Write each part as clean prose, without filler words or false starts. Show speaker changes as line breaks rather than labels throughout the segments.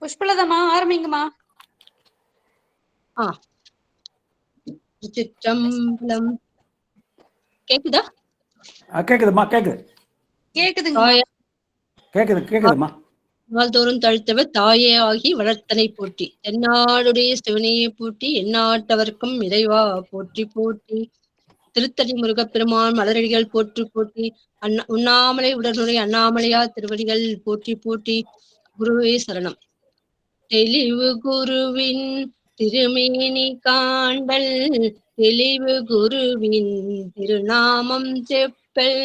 புஷ்பலதம்மா ஆரம்பிங்கம்மா.
திருச்சிற்றம்பலம். கேக்குதா?
கேக்குதுமா, கேக்குது கேக்குதுமா.
நாள்தோறும் தழுத்தவர் தாயே ஆகி வளர்த்தனை போற்றி, தென்னாடுடைய சிவனையை போற்றி, எந்நாட்டவர்க்கும் இறைவா போற்றி போற்றி. திருத்தணி முருகப்பெருமான் மலரடிகள் போற்றி போற்றி. உண்ணாமலை உடனுடைய அண்ணாமலையார் திருவடிகள் போற்றி போற்றி. குருவே சரணம். தெளிவு குருவின் திருமேனி காண்டல், தெளிவு குருவின் திருநாமம் செப்பல்,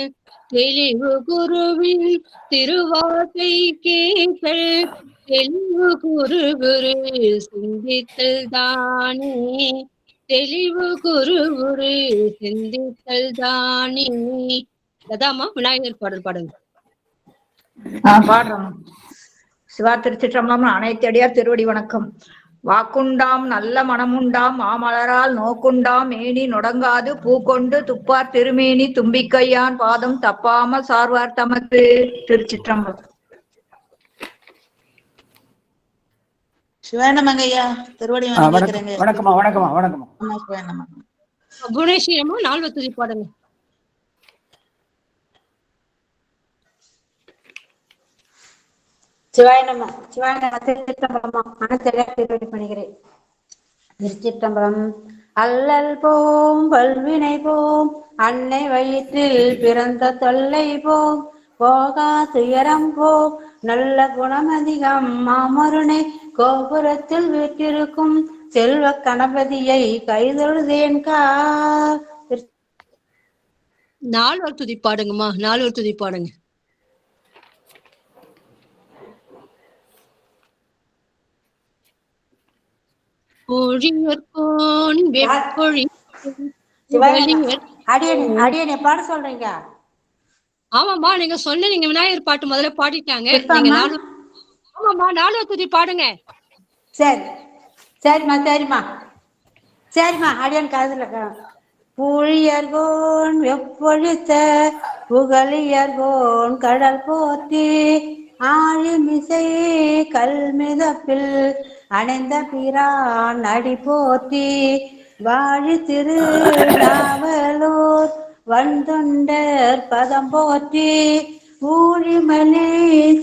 தெளிவு குருவின் திருவார்த்தை கேட்டல், தெளிவு குரு குரு சிந்தித்தல் தானே, தெளிவு குரு குரு சிந்தித்தல் தானே. லதாமா விநாயகர் பாடல் பாடுங்க.
பாடுறோம். சிவா திருச்சிற்றம்பலம். அனைத்தடியார் திருவடி வணக்கம். வாக்குண்டாம் நல்ல மனமுண்டாம் மாமலரால் நோக்குண்டாம் மேனி நொடங்காது பூக்கொண்டு துப்பார் திருமேனி தும்பிக்கையான் பாதம் தப்பாமல் சார்வார் தமக்கு. திருச்சிற்றம்பலம்.
சிவானமங்கய்யா திருவடி
வணக்கமா வணக்கமா வணக்கமா.
குணேஷி அம்மா நால்வத்துதி பாடுங்க.
திருச்சிற்றம்பலம். அல்லல் போம் வல்வினை போம், அன்னை வயிற்றில் பிறந்த தொல்லை போம், போகா துயரம் போம், நல்ல குணமதிகம் மாமருணை கோபுரத்தில் வீட்டிருக்கும் செல்வ கணபதியை கைதொழுதேன்கா.
நால்வர் துதி பாடுங்கம்மா, நால்வர் துதி பாடுங்க.
பாட சொல்றீங்க?
ஆமாம்மா, நீங்க சொன்ன நீங்க விநாயகர் பாட்டு முதல்ல பாடிட்டாங்க. ஆமாம்மா, நால்வர் துதி பாடுங்க.
சரி சரிம்மா சரிம்மா சரிம்மா. அடியன் காதுல புழியர்கோன் எப்பொழுத்த புகழியர்கோன் கடல் போற்றி, ஆழிமிசை கல்மிதப்பில் அணைந்த பிரான் அடி போற்றி, வாழி திரு நாவலூர் வந்தொண்டர் பதம் போற்றி, ஊழிமலை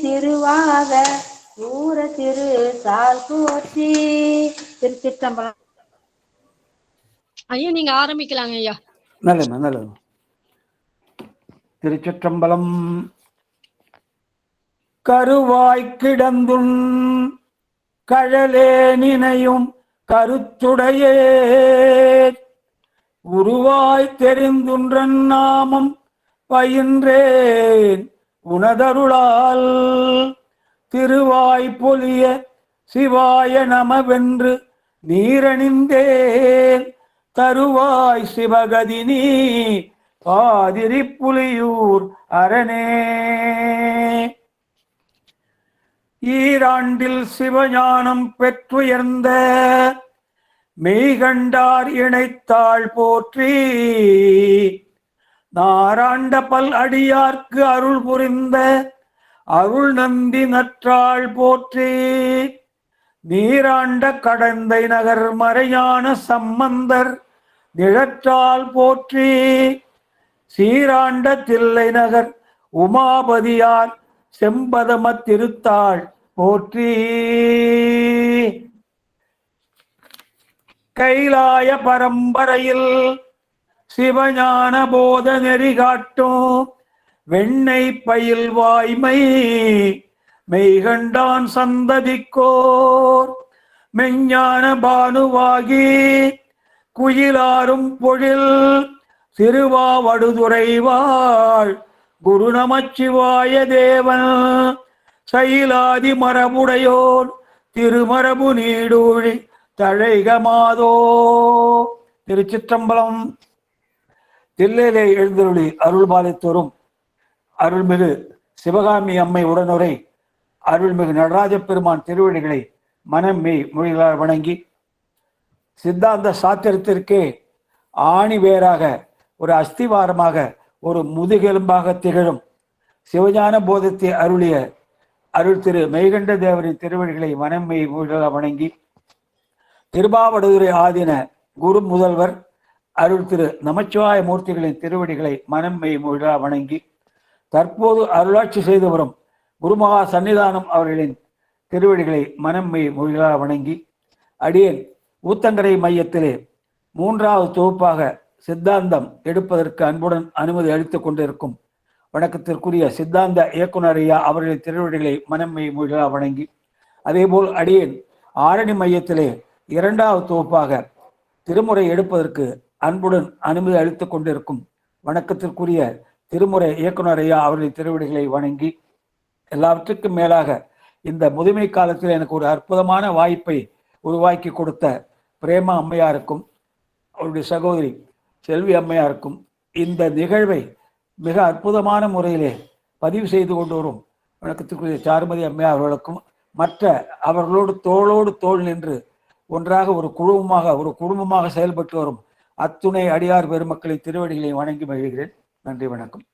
திருவாத ஊர திரு சால் போற்றி. திருச்சிற்றம்பலம்.
ஐயா நீங்க ஆரம்பிக்கலாங்க ஐயா.
நல்லது நல்லது. திருச்சிற்றம்பலம். கருவாய் கிடந்துன் கழலே நினையும் கருத்துடையே, உருவாய் தெரிந்துன்றன் நாமம் பயின்றேன் உனதருளால், திருவாய் பொலிய சிவாய நமவென்று நீரணிந்தேன், தருவாய் சிவகதி நீ பாதிரி புலியூர் அரணே. ஈராண்டில் சிவஞானம் பெற்றுயர்ந்த மெய்கண்டார் இணைத்தாள் போற்றி, நாராண்ட பல் அடியார்க்கு அருள் புரிந்த அருள் நந்தி நற்றாள் போற்றி, நீராண்ட கடந்தை நகர் மறையான சம்பந்தர் நிழற்றால் போற்றி, சீராண்ட தில்லை நகர் உமாபதியார் செம்பதம திருத்தாள் போற்றி, கைலாய பரம்பரையில் சிவஞான போத நெறி காட்டும் வெண்ணை பயில் வாய்மை மெய்கண்டான் சந்ததிக்கோர் மெஞ்ஞான பானுவாகி, குயிலாரும் பொழில் திருவாவடுதுறைவாள் குரு நமச்சிவாய தேவன், சைலாதி மரபுடையோர் திருமரபு நீடூழி தழைகமாதோ. திருச்சிற்றம்பலம். தில்லையிலே எழுந்தருளி அருள் பாலித்தோறும் அருள்மிகு சிவகாமி அம்மை உடனுரை அருள்மிகு நடராஜ பெருமான் திருவடிகளை மனம் மெய் மொழிகளால் வணங்கி, சித்தாந்த சாத்திரத்திற்கே ஆணி வேராக ஒரு அஸ்திவாரமாக ஒரு முதுகெலும்பாக திகழும் சிவஞான போதத்தை அருளிய அருள் திரு மெய்கண்ட தேவரின் திருவடிகளை மனம்மை மூழ்க வணங்கி, திருபாவடுதுறை ஆதீன குரு முதல்வர் அருள் திரு நமச்சிவாய மூர்த்திகளின் திருவடிகளை மனம்மை மூழ்க வணங்கி, தற்போது அருளாட்சி செய்து வரும் குருமகா சன்னிதானம் அவர்களின் திருவடிகளை மனம்மை மூழ்க வணங்கி, அடியேன் ஊத்தங்கரை மையத்திலே 3வது தொகுப்பாக சித்தாந்தம் எடுப்பதற்கு அன்புடன் அனுமதி அளித்துக் கொண்டிருக்கும் வணக்கத்திற்குரிய சித்தாந்த இயக்குனர் ஐயா அவர்களின் திருவடிகளை மனம்மை மூழ்க வணங்கி, அதேபோல் அடியேன் ஆரணி மையத்திலே 2வது தொகுப்பாக திருமுறை எடுப்பதற்கு அன்புடன் அனுமதி அளித்துக் கொண்டிருக்கும் வணக்கத்திற்குரிய திருமுறை இயக்குனர் ஐயா அவர்களின் திருவடிகளை வணங்கி, எல்லாவற்றுக்கும் மேலாக இந்த முதுமை காலத்தில் எனக்கு ஒரு அற்புதமான வாய்ப்பை உருவாக்கி கொடுத்த பிரேமா அம்மையாருக்கும் அவருடைய சகோதரி செல்வி அம்மையாருக்கும் இந்த நிகழ்வை மிக அற்புதமான முறையிலே பதிவு செய்து கொண்டு வரும் வணக்கத்திற்குரிய சாருமதி அம்மையார் அவர்களுக்கும் மற்ற அவர்களோடு தோளோடு தோள் நின்று ஒன்றாக ஒரு குடும்பமாக செயல்பட்டு வரும் அத்துணை அடியார் பெருமக்களின் திருவடிகளை வணங்கி மகிழ்கிறேன். நன்றி, வணக்கம்.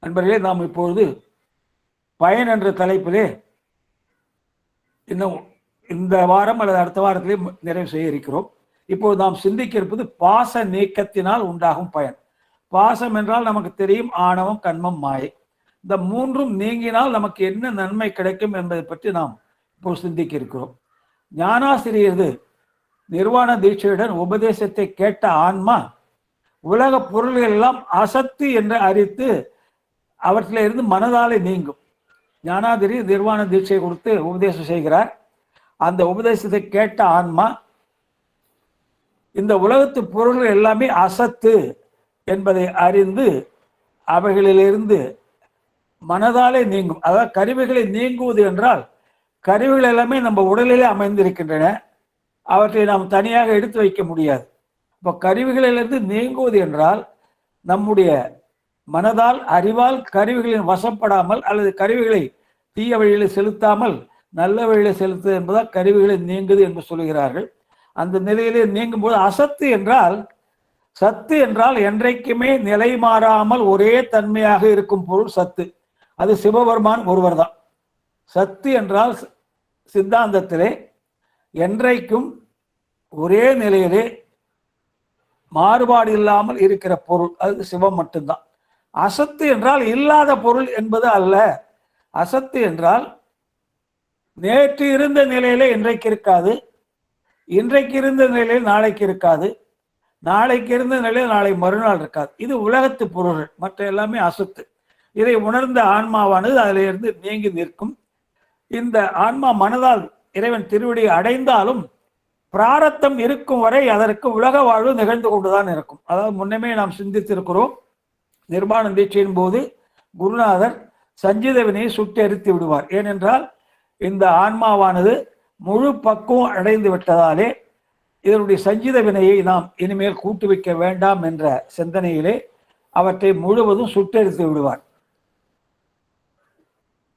நண்பர்களே, நாம் இப்பொழுது பயன் என்ற தலைப்பிலே இன்னும் இந்த வாரம் அல்லது அடுத்த வாரத்திலே நிறைவு செய்ய இருக்கிறோம். இப்போது நாம் சிந்திக்க இருப்பது பாச நீக்கத்தினால் உண்டாகும் பயன். பாசம் என்றால் நமக்கு தெரியும், ஆணவம், கண்மம், மாயை. இந்த 3ம் நீங்கினால் நமக்கு என்ன நன்மை கிடைக்கும் என்பதை பற்றி நாம் இப்போது சிந்திக்க இருக்கிறோம். ஞானாசிரியரது நிர்வாண தீட்சையுடன் உபதேசத்தை கேட்ட ஆன்மா உலக பொருள்கள் எல்லாம் அசத்து என்று அறித்து அவற்றில இருந்து மனதாலே நீங்கும். ஞானாதிரி நிர்வாண தீட்சை கொடுத்து உபதேசம் செய்கிறார். அந்த உபதேசத்தை கேட்ட ஆன்மா இந்த உலகத்து பொருள்கள் எல்லாமே அசத்து என்பதை அறிந்து அவைகளிலிருந்து மனதாலே நீங்கும். அதாவது கருவிகளை நீங்குவது என்றால் கருவிகள் எல்லாமே நம்ம உடலிலே அமைந்திருக்கின்றன, அவற்றை நாம் தனியாக எடுத்து வைக்க முடியாது. இப்போ கருவிகளிலிருந்து நீங்குவது என்றால் நம்முடைய மனதால் அறிவால் கருவிகளின் வசப்படாமல் அல்லது கருவிகளை தீய வழியில் செலுத்தாமல் நல்ல வழியில் செலுத்துவது என்பதால் கருவிகளை நீங்குது என்று சொல்கிறார்கள். அந்த நிலையிலே நீங்கும் போது அசத்து என்றால், சத்து என்றால் என்றைக்குமே நிலை மாறாமல் ஒரே தன்மையாக இருக்கும் பொருள் சத்து. அது சிவபெருமான் ஒருவர் தான். சத்து என்றால் சித்தாந்தத்திலே என்றைக்கும் ஒரே நிலையிலே மாறுபாடு இல்லாமல் இருக்கிற பொருள் அது சிவம் மட்டும்தான். அசத்து என்றால் இல்லாத பொருள் என்பது அல்ல. அசத்து என்றால் நேற்று இருந்த நிலையிலே இன்றைக்கு இருக்காது, இன்றைக்கு இருந்த நிலையில் நாளைக்கு இருக்காது, நாளைக்கு இருந்த நிலையில் நாளை மறுநாள் இருக்காது. இது உலகத்து பொருள்கள், மற்ற எல்லாமே அசத்து. இதை உணர்ந்த ஆன்மாவானது அதிலிருந்து நீங்கி நிற்கும். இந்த ஆன்மா மனதால் இறைவன் திருவடியை அடைந்தாலும் பிராரத்தம் இருக்கும் வரை அதற்கு உலக வாழ்வு நிகழ்ந்து கொண்டுதான் இருக்கும். அதாவது முன்னமே நாம் சிந்தித்திருக்கிறோம், நிர்வாண தீட்சையின் போது குருநாதர் சஞ்சித வினையை சுட்டெரித்து விடுவார். ஏனென்றால் இந்த ஆன்மாவானது முழு பக்குவம் அடைந்து விட்டதாலே இதனுடைய சஞ்சித வினையை நாம் இனிமேல் கூட்டு வைக்க வேண்டாம் என்ற சிந்தனையிலே அவற்றை முழுவதும் சுட்டெரித்து விடுவார்.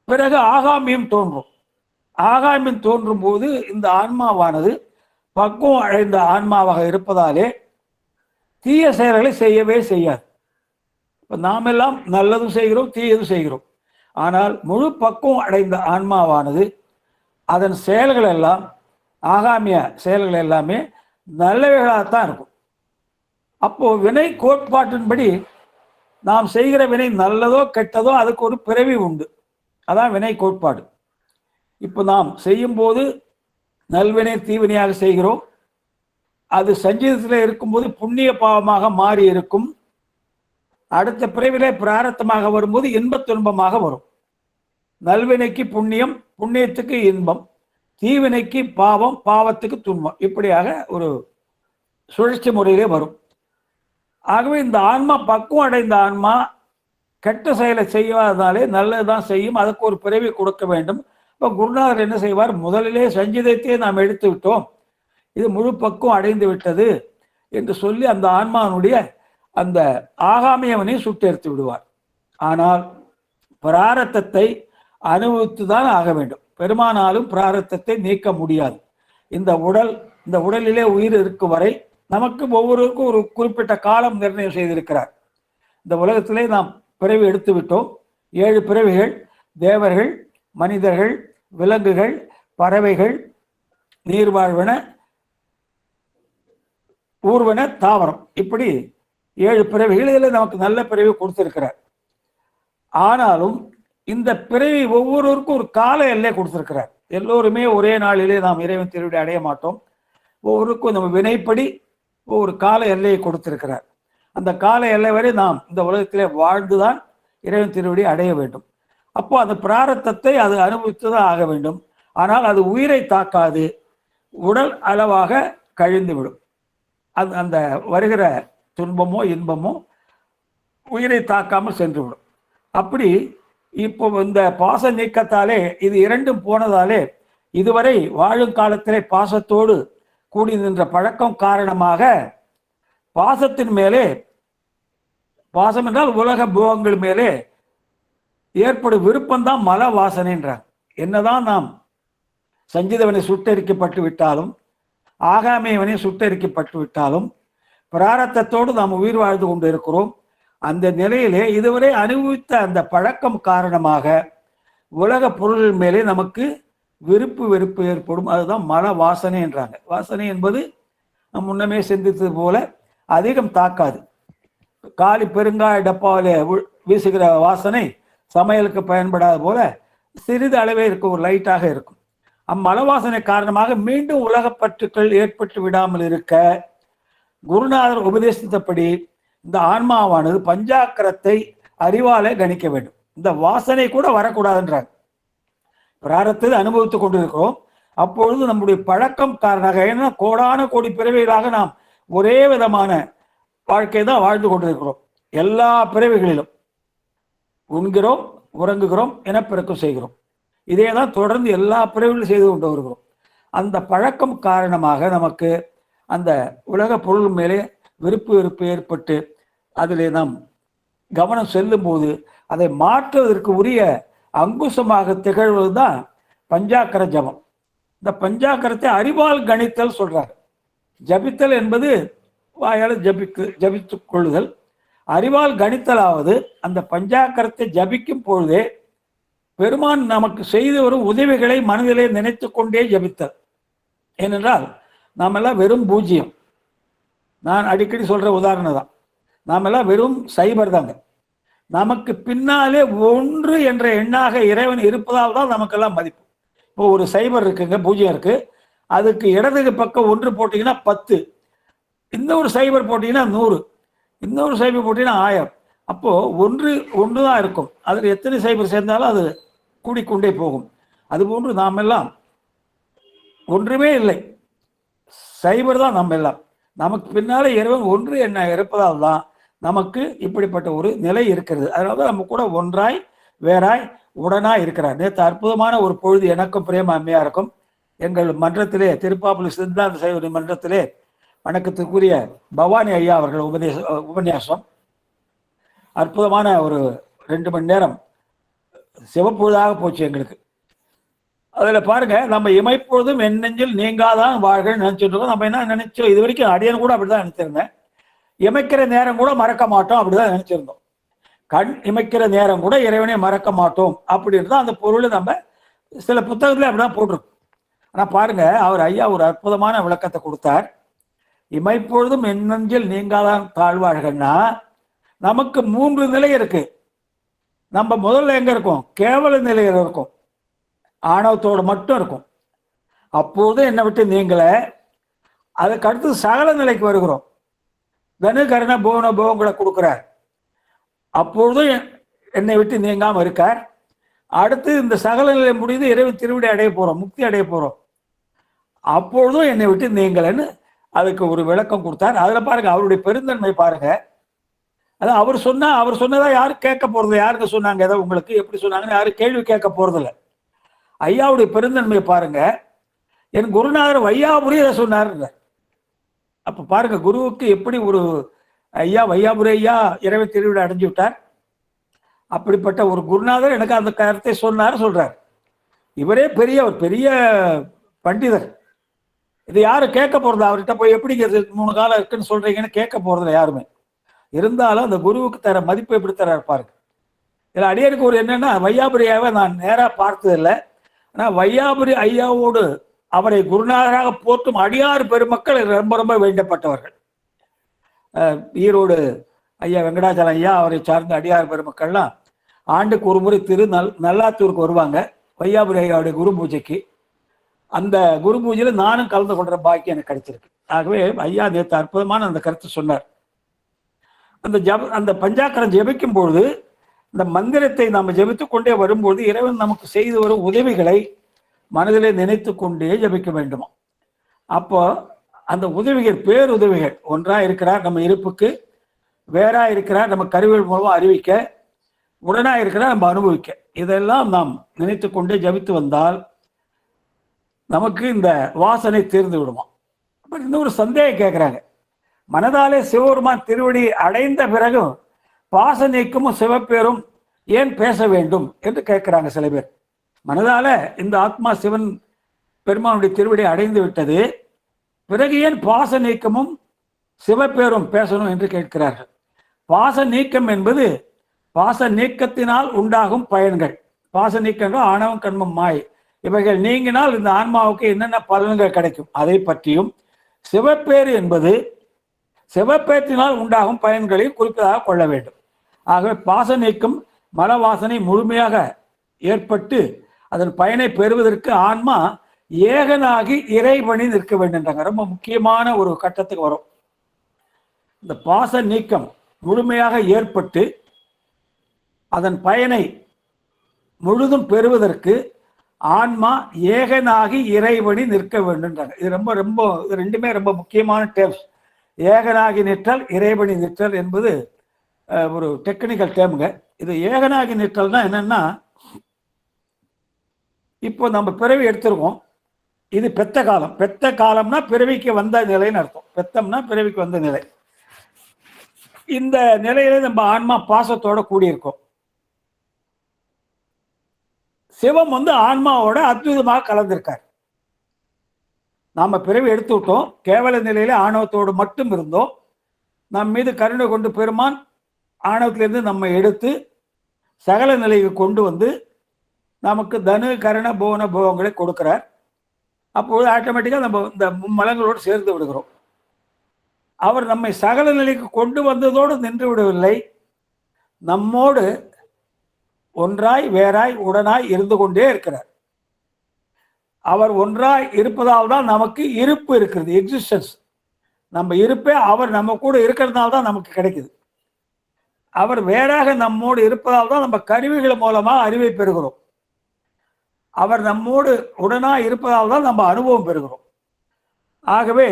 பிறகு ஆகாமியம் தோன்றும். ஆகாமியம் தோன்றும் போது இந்த ஆன்மாவானது பக்குவம் அடைந்த ஆன்மாவாக இருப்பதாலே தீய செயல்களை செய்யவே செய்யாது. இப்போ நாம் எல்லாம் நல்லதும் செய்கிறோம், தீயதும் செய்கிறோம். ஆனால் முழு பக்குவம் அடைந்த ஆன்மாவானது அதன் செயல்கள் எல்லாம், ஆகாமிய செயல்கள் எல்லாமே நல்லவைகளாகத்தான் இருக்கும். அப்போ வினை கோட்பாட்டின்படி நாம் செய்கிற வினை நல்லதோ கெட்டதோ அதுக்கு ஒரு பிறவி உண்டு. அதான் வினை கோட்பாடு. இப்போ நாம் செய்யும் போது நல்வினை தீவினையாக செய்கிறோம். அது சஞ்சீதத்தில் இருக்கும்போது புண்ணிய பாவமாக மாறி இருக்கும். அடுத்த பிறவிலே பிராரத்தமாக வரும்போது இன்பத் துன்பமாக வரும். நல்வினைக்கு புண்ணியம், புண்ணியத்துக்கு இன்பம், தீவினைக்கு பாவம், பாவத்துக்கு துன்பம். இப்படியாக ஒரு சுழற்சி முறையிலே வரும். ஆகவே இந்த ஆன்மா பக்குவம் அடைந்த ஆன்மா கெட்ட செயலை செய்யாததாலே நல்லதுதான் செய்யும். அதுக்கு ஒரு பிறவி கொடுக்க வேண்டும். இப்போ குருநாதர் என்ன செய்வார், முதலிலே சஞ்சிதத்தையே நாம் எடுத்து விட்டோம், இது முழு பக்குவம் அடைந்து விட்டது என்று சொல்லி அந்த ஆன்மானுடைய அந்த ஆகாமியவனை சுட்டெடுத்து விடுவார். ஆனால் பிராரத்தத்தை அனுபவித்துதான் ஆக வேண்டும். பெருமானாலும் பிராரத்தத்தை நீக்க முடியாது. இந்த உடலிலே உயிர் இருக்கும் வரை நமக்கு ஒவ்வொருவருக்கும் ஒரு குறிப்பிட்ட காலம் நிர்ணயம் செய்திருக்கிறார். இந்த உலகத்திலே நாம் பிறவி எடுத்து விட்டோம். 7 பிறவிகள் தேவர்கள், மனிதர்கள், விலங்குகள், பறவைகள், நீர்வாழ்வன, ஊர்வன, தாவரம், இப்படி 7 பிறவிகள். இதில் நமக்கு நல்ல பிறவி கொடுத்திருக்கிறார். ஆனாலும் இந்த பிறவி ஒவ்வொருவருக்கும் ஒரு கால எல்லை கொடுத்திருக்கிறார். எல்லோருமே ஒரே நாளிலே நாம் இறைவன் திருவிடை அடைய மாட்டோம். ஒவ்வொருக்கும் நம்ம வினைப்படி ஒவ்வொரு கால எல்லையை கொடுத்திருக்கிறார். அந்த கால எல்லை வரை நாம் இந்த உலகத்திலே வாழ்ந்துதான் இறைவன் திருவிடை அடைய வேண்டும். அப்போ அந்த பிராரத்தத்தை அது அனுபவித்துதான் ஆக வேண்டும். ஆனால் அது உயிரை தாக்காது, உடல் அளவாக கழிந்துவிடும். அந்த வருகிற துன்பமோ இன்பமோ உயிரை தாக்காமல் சென்றுவிடும். அப்படி இப்போ இந்த பாச நீக்கத்தாலே இது இரண்டும் போனதாலே இதுவரை வாழும் காலத்திலே பாசத்தோடு கூடி நின்ற பழக்கம் காரணமாக பாசத்தின் மேலே, பாசம் என்றால் உலக போகங்கள் மேலே ஏற்படும் விருப்பம்தான் மல வாசனைன்றார். என்னதான் நாம் சஞ்சிதவனை சுட்டரிக்கப்பட்டு விட்டாலும், ஆகாமியவனை சுட்டரிக்கப்பட்டு விட்டாலும், பிராரத்தத்தோடு நாம் உயிர் வாழ்ந்து கொண்டு இருக்கிறோம். அந்த நிலையிலே இதுவரை அனுபவித்த அந்த பழக்கம் காரணமாக உலக பொருள் மேலே நமக்கு விருப்பு வெறுப்பு ஏற்படும். அதுதான் மல வாசனை என்றாங்க. வாசனை என்பது நம் முன்னமே சிந்தித்தது போல அதிகம் தாக்காது. காலி பெருங்காய டப்பாவிலே வீசுகிற வாசனை சமையலுக்கு பயன்படாத போல சிறிது அளவே இருக்கும், ஒரு லைட்டாக இருக்கும். அம்மல வாசனை காரணமாக மீண்டும் உலகப்பற்றுக்கள் ஏற்பட்டு விடாமல் இருக்க குருநாதர் உபதேசித்தபடி இந்த ஆன்மாவானது பஞ்சாக்கரத்தை அறிவாலே கணிக்க வேண்டும். இந்த வாசனை கூட வரக்கூடாதுன்றாங்க. பிராரத்தை அனுபவித்துக் கொண்டிருக்கிறோம். அப்பொழுது நம்முடைய பழக்கம் காரணமாக, ஏன்னா கோடான கோடி பிறவிகளாக நாம் ஒரே விதமான வாழ்க்கை தான் வாழ்ந்து கொண்டிருக்கிறோம். எல்லா பிறவிகளிலும் உண்கிறோம், உறங்குகிறோம், இனப்பெருக்கம் செய்கிறோம். இதே தான் தொடர்ந்து எல்லா பிறவிகளும் செய்து கொண்டு வருகிறோம். அந்த பழக்கம் காரணமாக நமக்கு அந்த உலக பொருள் மேலே விருப்பு வெறுப்பு ஏற்பட்டு அதிலே நாம் கவனம் செல்லும் போது அதை மாற்றுவதற்கு உரிய அங்குசமாக திகழ்வது தான் பஞ்சாக்கர ஜபம். இந்த பஞ்சாக்கரத்தை அறிவால் கணித்தல் சொல்றாங்க. ஜபித்தல் என்பது வாயால் ஜபித்துக் கொள்ளுதல். அறிவால் கணித்தலாவது அந்த பஞ்சாக்கரத்தை ஜபிக்கும் பொழுதே பெருமான் நமக்கு செய்து வரும் உதவிகளை மனதிலே நினைத்து கொண்டே ஜபித்தல். ஏனென்றால் நாம் எல்லாம் வெறும் பூஜ்ஜியம். நான் அடிக்கடி சொல்ற உதாரணம் தான். நாம் எல்லாம் வெறும் சைபர் தாங்க. நமக்கு பின்னாலே 1 என்ற எண்ணாக இறைவன் இருப்பதால் தான் நமக்கெல்லாம் மதிப்பு. இப்போ ஒரு சைபர் இருக்குங்க, பூஜ்ஜியம் இருக்கு. அதுக்கு இடதுக்கு பக்கம் 1 போட்டிங்கன்னா 10, இன்னொரு சைபர் போட்டிங்கன்னா 100, இன்னொரு சைபர் போட்டிங்கன்னா 1000. அப்போ 1 தான் இருக்கும். அதில் எத்தனை சைபர் சேர்ந்தாலும் அது கூடிக்கொண்டே போகும். அதுபோன்று நாம் எல்லாம் ஒன்றுமே இல்லை, சைபர் தான் நம்ம எல்லாம். நமக்கு பின்னாலே இறைவன் 1 எண்ண இருப்பதால் தான் நமக்கு இப்படிப்பட்ட ஒரு நிலை இருக்கிறது. அதனால தான் நம்ம கூட ஒன்றாய் வேறாய் உடனாய் இருக்கிறார். நேற்று அற்புதமான ஒரு பொழுது எனக்கும் பிரேம அம்மையாருக்கும் எங்கள் மன்றத்திலே, திருப்பாப்புலி சித்தாந்த சைவ மன்றத்திலே வணக்கத்துக்குரிய பவானி ஐயா அவர்கள் உபன்யாசம். அற்புதமான ஒரு 2 மணி நேரம் சிவப்பொழுதாக போச்சு எங்களுக்கு. அதில் பாருங்க, நம்ம இமைப்பொழுதும் என் நெஞ்சில் நீங்காதான் வாழ்கள் நினைச்சிட்டு இருக்கோம். நம்ம என்ன நினைச்சோம், இது வரைக்கும் அடியன் கூட அப்படிதான் நினைச்சிருந்தேன். இமைக்கிற நேரம் கூட மறக்க மாட்டோம் அப்படிதான் நினைச்சிருந்தோம். கண் இமைக்கிற நேரம் கூட இறைவனை மறக்க மாட்டோம் அப்படின்றது அந்த பொருளை நம்ம சில புத்தகத்துல அப்படிதான் போட்டிருக்கோம். ஆனா பாருங்க, அவர் ஐயா ஒரு அற்புதமான விளக்கத்தை கொடுத்தார். இமைப்பொழுதும் என் நெஞ்சில் நீங்காதான் தாழ்வாழ்கள்னா நமக்கு 3 நிலை இருக்கு. நம்ம முதல்ல எங்க இருக்கோம்? கேவல நிலையில இருக்கும், ஆணவத்தோடு மட்டும் இருக்கும். அப்போது என்னை விட்டு நீங்கள. அதுக்கு அடுத்து சகல நிலைக்கு வருகிறோம். தனு கருண போன போகங்களை கொடுக்குறார். அப்பொழுதும் என்னை விட்டு நீங்காம இருக்கார். அடுத்து இந்த சகல நிலை முடிந்து இறைவன் திருவிடை அடைய போறோம், முக்தி அடைய போறோம். அப்பொழுதும் என்னை விட்டு நீங்களன்னு அதுக்கு ஒரு விளக்கம் கொடுத்தார். அதுல பாருங்க அவருடைய பெருந்தன்மை பாருங்க. அதான் அவர் சொன்னதா யாரும் கேட்க போறது, யாருங்க சொன்னாங்க, ஏதோ உங்களுக்கு எப்படி சொன்னாங்கன்னு யாரும் கேள்வி கேட்க போறதில்லை. ஐயாவுடைய பெருந்தன்மையை பாருங்க. என் குருநாதர் வையாபுரி அதை சொன்னாருங்க. அப்ப பாருங்க, குருவுக்கு எப்படி ஒரு ஐயா வையாபுரி ஐயா இறைவன் திருவிழா அடைஞ்சு விட்டார். அப்படிப்பட்ட ஒரு குருநாதர் எனக்கு அந்த கருத்தை சொல்றார். இவரே பெரிய பண்டிதர். இது யாரும் கேட்க போறது, அவர்கிட்ட போய் எப்படி 3 காலம் இருக்குன்னு சொல்றீங்கன்னு கேட்க போறதில்ல யாருமே. இருந்தாலும் அந்த குருவுக்கு தர மதிப்பு எப்படி தர பாருங்க. இதில் அடியருக்கு ஒரு என்னன்னா, வையாபுரியாவை நான் நேராக பார்த்ததில்லை. ஆனால் வையாபுரி ஐயாவோடு அவரை குருநாதராக போற்றும் அடியார் பெருமக்கள் ரொம்ப ரொம்ப வேண்டப்பட்டவர்கள். ஈரோடு ஐயா வெங்கடாச்சலம் ஐயா, அவரை சார்ந்த அடியார் பெருமக்கள்லாம் ஆண்டுக்கு ஒரு முறை நல்லாத்தூருக்கு வருவாங்க வையாபுரி ஐயாவுடைய குரு பூஜைக்கு. அந்த குரு பூஜையில் நானும் கலந்து கொள்கிற பாக்கியம் எனக்கு கிடைச்சிருக்கு. ஆகவே ஐயா நேற்று அற்புதமான அந்த கருத்து சொன்னார். அந்த பஞ்சாக்கரம் ஜெபிக்கும் பொழுது இந்த மந்திரத்தை நாம் ஜெபித்து கொண்டே வரும்போது இறைவன் நமக்கு செய்து வரும் உதவிகளை மனதிலே நினைத்து கொண்டே ஜபிக்க வேண்டுமா. அப்போ அந்த உதவிகள் பேருதவிகள் ஒன்றா இருக்கிறார் நம்ம இருப்புக்கு, வேறா இருக்கிறார் நம்ம கருவிகள் மூலமாக அறிவிக்க, உடனா இருக்கிறார் நம்ம அனுபவிக்க. இதெல்லாம் நாம் நினைத்து கொண்டே ஜபித்து வந்தால் நமக்கு இந்த வாசனை தீர்ந்து விடுமா. அப்புறம் இன்னொரு சந்தேகம் கேட்குறாங்க, மனதாலே சிவபெருமான் திருவடி அடைந்த பிறகு பாச நீக்கமும் சிவப்பேரும் ஏன் பேச வேண்டும் என்று கேட்கிறாங்க சில பேர். மனதால இந்த ஆத்மா சிவன் பெருமானுடைய திருவடி அடைந்து விட்டது, பிறகு ஏன் பாச நீக்கமும் சிவப்பேரும் பேசணும் என்று கேட்கிறார்கள். பாச நீக்கம் என்பது பாச நீக்கத்தினால் உண்டாகும் பயன்கள். பாச நீக்கங்கள் ஆணவம் கண்மம் மாய் இவைகள் நீங்கினால் இந்த ஆன்மாவுக்கு என்னென்ன பலன்கள் கிடைக்கும் அதை பற்றியும், சிவப்பேறு என்பது சிவப்பேற்றினால் உண்டாகும் பயன்களை குறிப்பதாக கொள்ள வேண்டும். ஆகவே பாச நீக்கம் மல வாசனை முழுமையாக ஏற்பட்டு அதன் பயனை பெறுவதற்கு ஆன்மா ஏகனாகி இறைவனி நிற்க வேண்டும்ன்றாங்க. ரொம்ப முக்கியமான ஒரு கட்டத்துக்கு வரும். இந்த பாச நீக்கம் முழுமையாக ஏற்பட்டு அதன் பயனை முழுதும் பெறுவதற்கு ஆன்மா ஏகனாகி இறைவனி நிற்க வேண்டும்ன்றாங்க. இது ரொம்ப ரொம்ப ரெண்டுமே ரொம்ப முக்கியமான டேர்ம்ஸ். ஏகனாகி நிற்றல், இறைவனி நிற்றல் என்பது ஒரு டெக்னிக்கல் டேர்முங்க. இது ஏகனாகி நிற்றல்னா என்னன்னா, இப்போ நம்ம பிறவி எடுத்துருக்கோம், இது பெத்த காலம். பெத்த காலம்னா பிறவிக்கு வந்த நிலைன்னு அர்த்தம். பெத்தம்னா பிறவிக்கு வந்த நிலை. இந்த நிலையில நம்ம ஆன்மா பாசத்தோட கூடியிருக்கோம். சிவம் ஆன்மாவோட அற்புதமாக கலந்திருக்கார். நாம பிறவி எடுத்து விட்டோம், கேவல நிலையில ஆணவத்தோடு மட்டும் இருந்தோம். நம் மீது கருணை கொண்டு பெருமான் ஆணவத்திலிருந்து நம்ம எடுத்து சகல நிலைக்கு கொண்டு வந்து நமக்கு தனு கரண போன போகங்களை கொடுக்கிறார். அப்போது ஆட்டோமேட்டிக்காக நம்ம இந்த மலங்களோடு சேர்ந்து விடுகிறோம். அவர் நம்மை சகல நிலைக்கு கொண்டு வந்ததோடு நின்று விடவில்லை, நம்மோடு ஒன்றாய் வேறாய் உடனாய் இருந்து கொண்டே இருக்கிறார். அவர் ஒன்றாய் இருப்பதால் தான் நமக்கு இருப்பு இருக்கிறது, எக்ஸிஸ்டன்ஸ். நம்ம இருப்பே அவர் நம்ம கூட இருக்கிறதுனால தான் நமக்கு கிடைக்குது. அவர் வேறாக நம்மோடு இருப்பதால் தான் நம்ம கருவிகள் மூலமாக அறிவை பெறுகிறோம். அவர் நம்மோடு உடனாய் இருப்பதால் தான் நம்ம அனுபவம் பெறுகிறோம். ஆகவே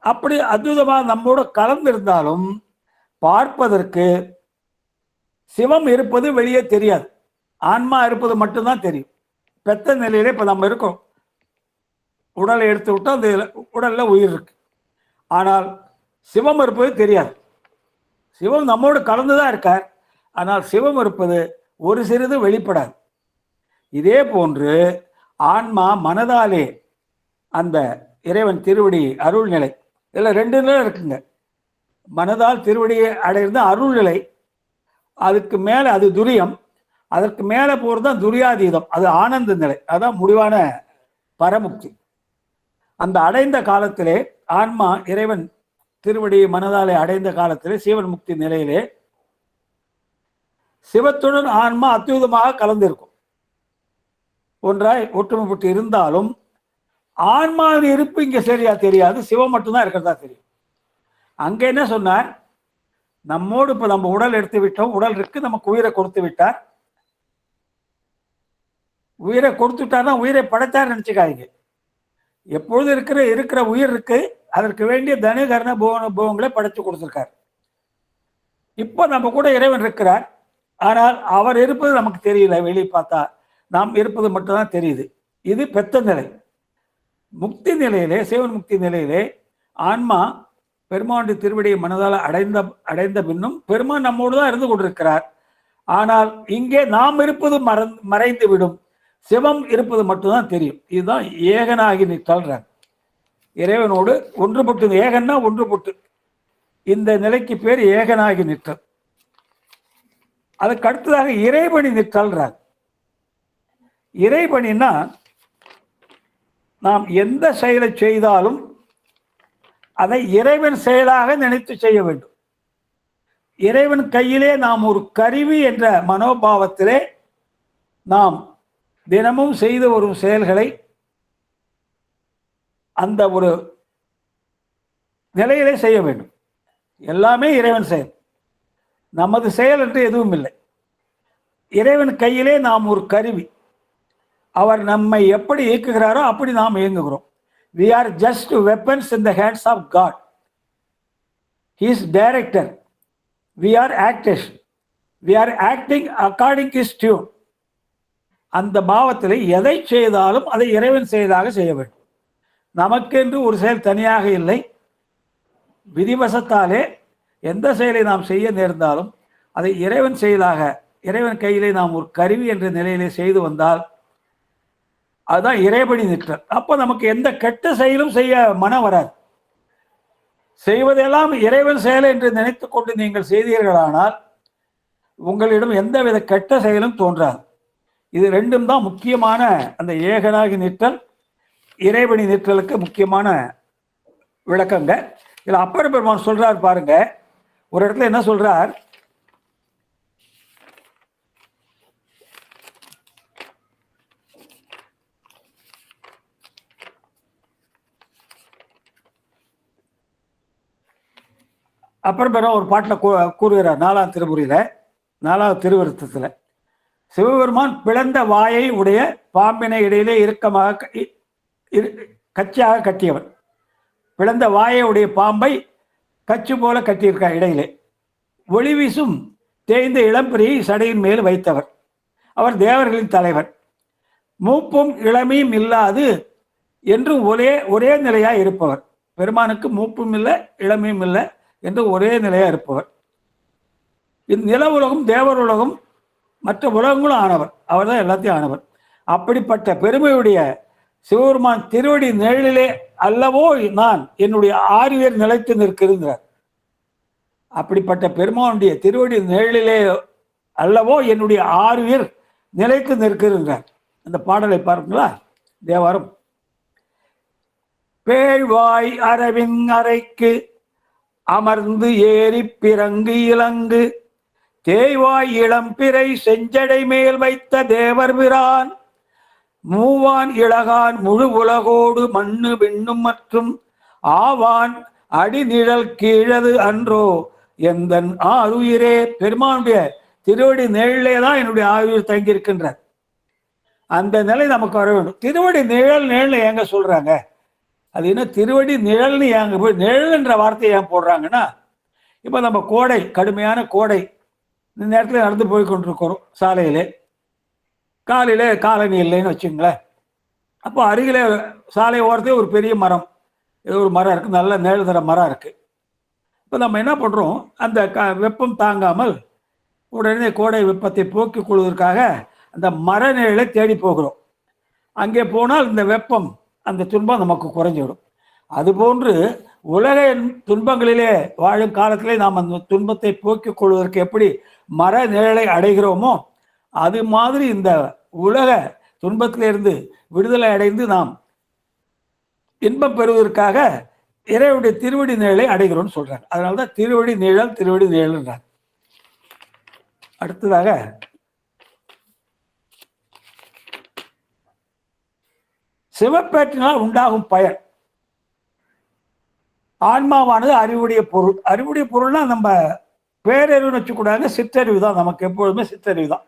அப்படி அற்புதமாக நம்மோடு கலந்திருந்தாலும் பார்ப்பதற்கு சிவம் இருப்பது வெளியே தெரியாது, ஆன்மா இருப்பது மட்டும்தான் தெரியும். பெத்த நிலையில இப்போ நம்ம இருக்கோம், உடலை எடுத்து விட்டால் அந்த உடல்ல உயிர் இருக்கு, ஆனால் சிவம் இருப்பது தெரியாது. சிவம் நம்மோடு கலந்துதான் இருக்கார், ஆனால் சிவம் இருப்பது ஒரு சிறிது வெளிப்படாது. இதே போன்று ஆன்மா மனதாலே அந்த இறைவன் திருவடி அருள் நிலை, இதில் ரெண்டு நிலை இருக்குங்க. மனதால் திருவடியை அடைந்த அருள் நிலை, அதுக்கு மேலே அது துரியம், அதற்கு மேலே போகிறது தான் துரியாதீதம், அது ஆனந்த நிலை, அதான் முடிவான பரமுக்தி. அந்த அடைந்த காலத்திலே ஆன்மா இறைவன் திருவடியை மனதாலே அடைந்த காலத்திலே சீவன் முக்தி நிலையிலே சிவத்துடன் ஆன்மா அத்யுதமாக கலந்திருக்கும். ஒன்றாய் ஒற்றுமைப்பட்டு இருந்தாலும் ஆன்மாவின் இருப்பு இங்கே சரியா தெரியாது, சிவம் மட்டும்தான் இருக்கிறதா தெரியும். அங்கே என்ன சொன்னார், நம்மோடு இப்போ நம்ம உடல் எடுத்து விட்டோம், உடல் இருக்கு, நமக்கு உயிரை கொடுத்து விட்டார். உயிரை கொடுத்துட்டார்னா உயிரை படைத்தார் நினைச்சுக்காதீங்க. எப்பொழுது இருக்கிற உயிர் இருக்கு, அதற்கு வேண்டிய தனு கரண போகங்களை படைத்து கொடுத்துருக்கார். இப்போ நம்ம கூட இறைவன் இருக்கிறார், ஆனால் அவர் இருப்பது நமக்கு தெரியல. வெளியே பார்த்தா நாம் இருப்பது மட்டும்தான் தெரியுது. இது பெத்த நிலை. முக்தி நிலையிலே, சிவன் முக்தி நிலையிலே ஆன்மா பெருமானுடைய திருவடியை மனதால் அடைந்த பின்னும் பெருமான் நம்மோடு தான் இருந்து கொண்டிருக்கிறார். ஆனால் இங்கே நாம் இருப்பது மறைந்து விடும், சிவம் இருப்பது மட்டும்தான் தெரியும். இதுதான் ஏகனாகி நிற்றார். இறைவனோடு ஒன்றுபட்டு, ஏகன்னா ஒன்றுபட்டு, இந்த நிலைக்கு பேர் ஏகனாகி நிற்றல். அதுக்கு அடுத்ததாக இறைபணி நிற்றல்றாங்க. இறைபணின்னா நாம் எந்த செயலை செய்தாலும் அதை இறைவன் செயலாக நினைத்து செய்ய வேண்டும். இறைவன் கையிலே நாம் ஒரு கருவி என்ற மனோபாவத்திலே நாம் தினமும் செய்து வரும் செயல்களை அந்த ஒரு நிலையிலே செய்ய வேண்டும். எல்லாமே இறைவன் செயல், நமது செயல் என்று எதுவும் இல்லை. இறைவன் கையிலே நாம் ஒரு கருவி. அவர் நம்மை எப்படி இயக்குகிறாரோ அப்படி நாம் இயங்குகிறோம். We are just weapons in the hands of God. He is director. We are actors. We are acting according to his tune. அந்த பாவத்தில் எதை செய்தாலும் அதை இறைவன் செயலாக செய்ய வேண்டும். நமக்கென்று ஒரு செயல் தனியாக இல்லை. விதிவசத்தாலே எந்த செயலை நாம் செய்ய நேர்ந்தாலும் அதை இறைவன் செயலாக, இறைவன் கையிலே நாம் ஒரு கருவி என்ற நிலையிலே செய்து வந்தால் அதுதான் இறைபணி நிற்றல். அப்போ நமக்கு எந்த கெட்ட செயலும் செய்ய மனம் வராது. செய்வதெல்லாம் இறைவன் செயல் என்று நினைத்து கொண்டு நீங்கள் செய்தீர்களானால் உங்களிடம் எந்தவித கெட்ட செயலும் தோன்றாது. இது ரெண்டும் தான் முக்கியமான அந்த ஏகனாகி நிற்றல், இறைபணி நிற்றலுக்கு முக்கியமான விளக்கங்க. இதில் அப்பர் பெருமான் சொல்றார் பாருங்க, ஒரு இடத்துல என்ன சொல்றார், அப்பர் பெருமான் ஒரு பாட்டில் கூறுகிறார். 4ஆம் திருமுறையில 4வது திருவிருத்தத்தில் சிவபெருமான் பிளந்த வாயை உடைய பாம்பினை இடையிலே இறுக்கமாக கச்சியாக கட்டியவன். பிளந்த வாயை உடைய பாம்பை கச்சு போல கட்டியிருக்க இடையிலே ஒளி வீசும் தேய்ந்த இளம்பிரியை சடையின் மேல் வைத்தவர். அவர் தேவர்களின் தலைவர். மூப்பும் இளமையும் இல்லாது என்றும் ஒரே நிலையாக இருப்பவர். பெருமானுக்கு மூப்பும் இல்லை இளமையும் இல்லை என்று ஒரே நிலையாக இருப்பவர். நில உலகம் தேவர் உலகம் மற்ற உலகங்களும் ஆனவர். அவர் தான் எல்லாத்தையும் ஆனவர். அப்படிப்பட்ட பெருமையுடைய சிவபெருமான் திருவடி நிழலிலே அல்லவோ நான் என்னுடைய ஆரியர் நிலைத்து நிற்கிறார். அப்படிப்பட்ட பெருமானுடைய திருவடி நிழலிலே அல்லவோ என்னுடைய ஆரியர் நிலைத்து நிற்கிறார். அந்த பாடலை பாருங்களா, தேவாரம். பேழ்வாய் அரவின் அறைக்கு அமர்ந்து ஏறி பிறங்கு இலங்கு தேய்வாய் இளம்பிறை செஞ்சடை மேல் வைத்த தேவர் பிரான் மூவான் இளகான் முழு உலகோடு மண்ணு விண்ணும் மற்றும் ஆவான் அடிநிழல் கீழது அன்றோ எந்தன் ஆருயிரே. பெருமானுடைய திருவடி நிழலே தான் என்னுடைய ஆயுர் தங்கியிருக்கின்றார். அந்த நிலை நமக்கு வர வேண்டும். திருவடி நிழல் ஏங்க சொல்றாங்க? அது என்ன திருவடி நிழல்னு ஏங்க போய் நிழல் என்ற வார்த்தையை ஏன் போடுறாங்கன்னா, இப்போ நம்ம கோடை, கடுமையான கோடை, இந்த நேரத்தில் நடந்து போய் கொண்டிருக்கிறோம் சாலையிலே. காலையில் காலனி இல்லைன்னு வச்சுங்களேன். அப்போ அருகில் சாலை ஓரத்தே ஒரு பெரிய மரம், ஏதோ ஒரு மரம் இருக்குது, நல்ல நிழல் தர மரம் இருக்குது. இப்போ நம்ம என்ன பண்ணுறோம், அந்த வெப்பம் தாங்காமல் உடனே கோடை வெப்பத்தை போக்கிக் கொள்வதற்காக அந்த மர நிழலை தேடி போகிறோம். அங்கே போனால் இந்த வெப்பம், அந்த துன்பம் நமக்கு குறைஞ்சிவிடும். அதுபோன்று உலக துன்பங்களிலே வாழும் காலத்திலே நாம் அந்த துன்பத்தை போக்கிக் கொள்வதற்கு எப்படி மர நிழலை அடைகிறோமோ அது மாதிரி இந்த உலக துன்பத்திலிருந்து விடுதலை அடைந்து நாம் இன்பம் பெறுவதற்காக இறைவனுடைய திருவடி நிழலை அடைகிறோம்னு சொல்றாங்க. அதனால்தான் திருவடி நிழல்ன்றாங்க. அடுத்ததாக சிவப்பேற்றினால் உண்டாகும் பயன். ஆன்மாவானது அறிவுடைய பொருள். அறிவுடைய பொருள்னா நம்ம பேரறிவுன்னு வச்சுக்கூடாது, சிற்றறிவு தான். நமக்கு எப்பொழுதுமே சிற்றறிவு தான்.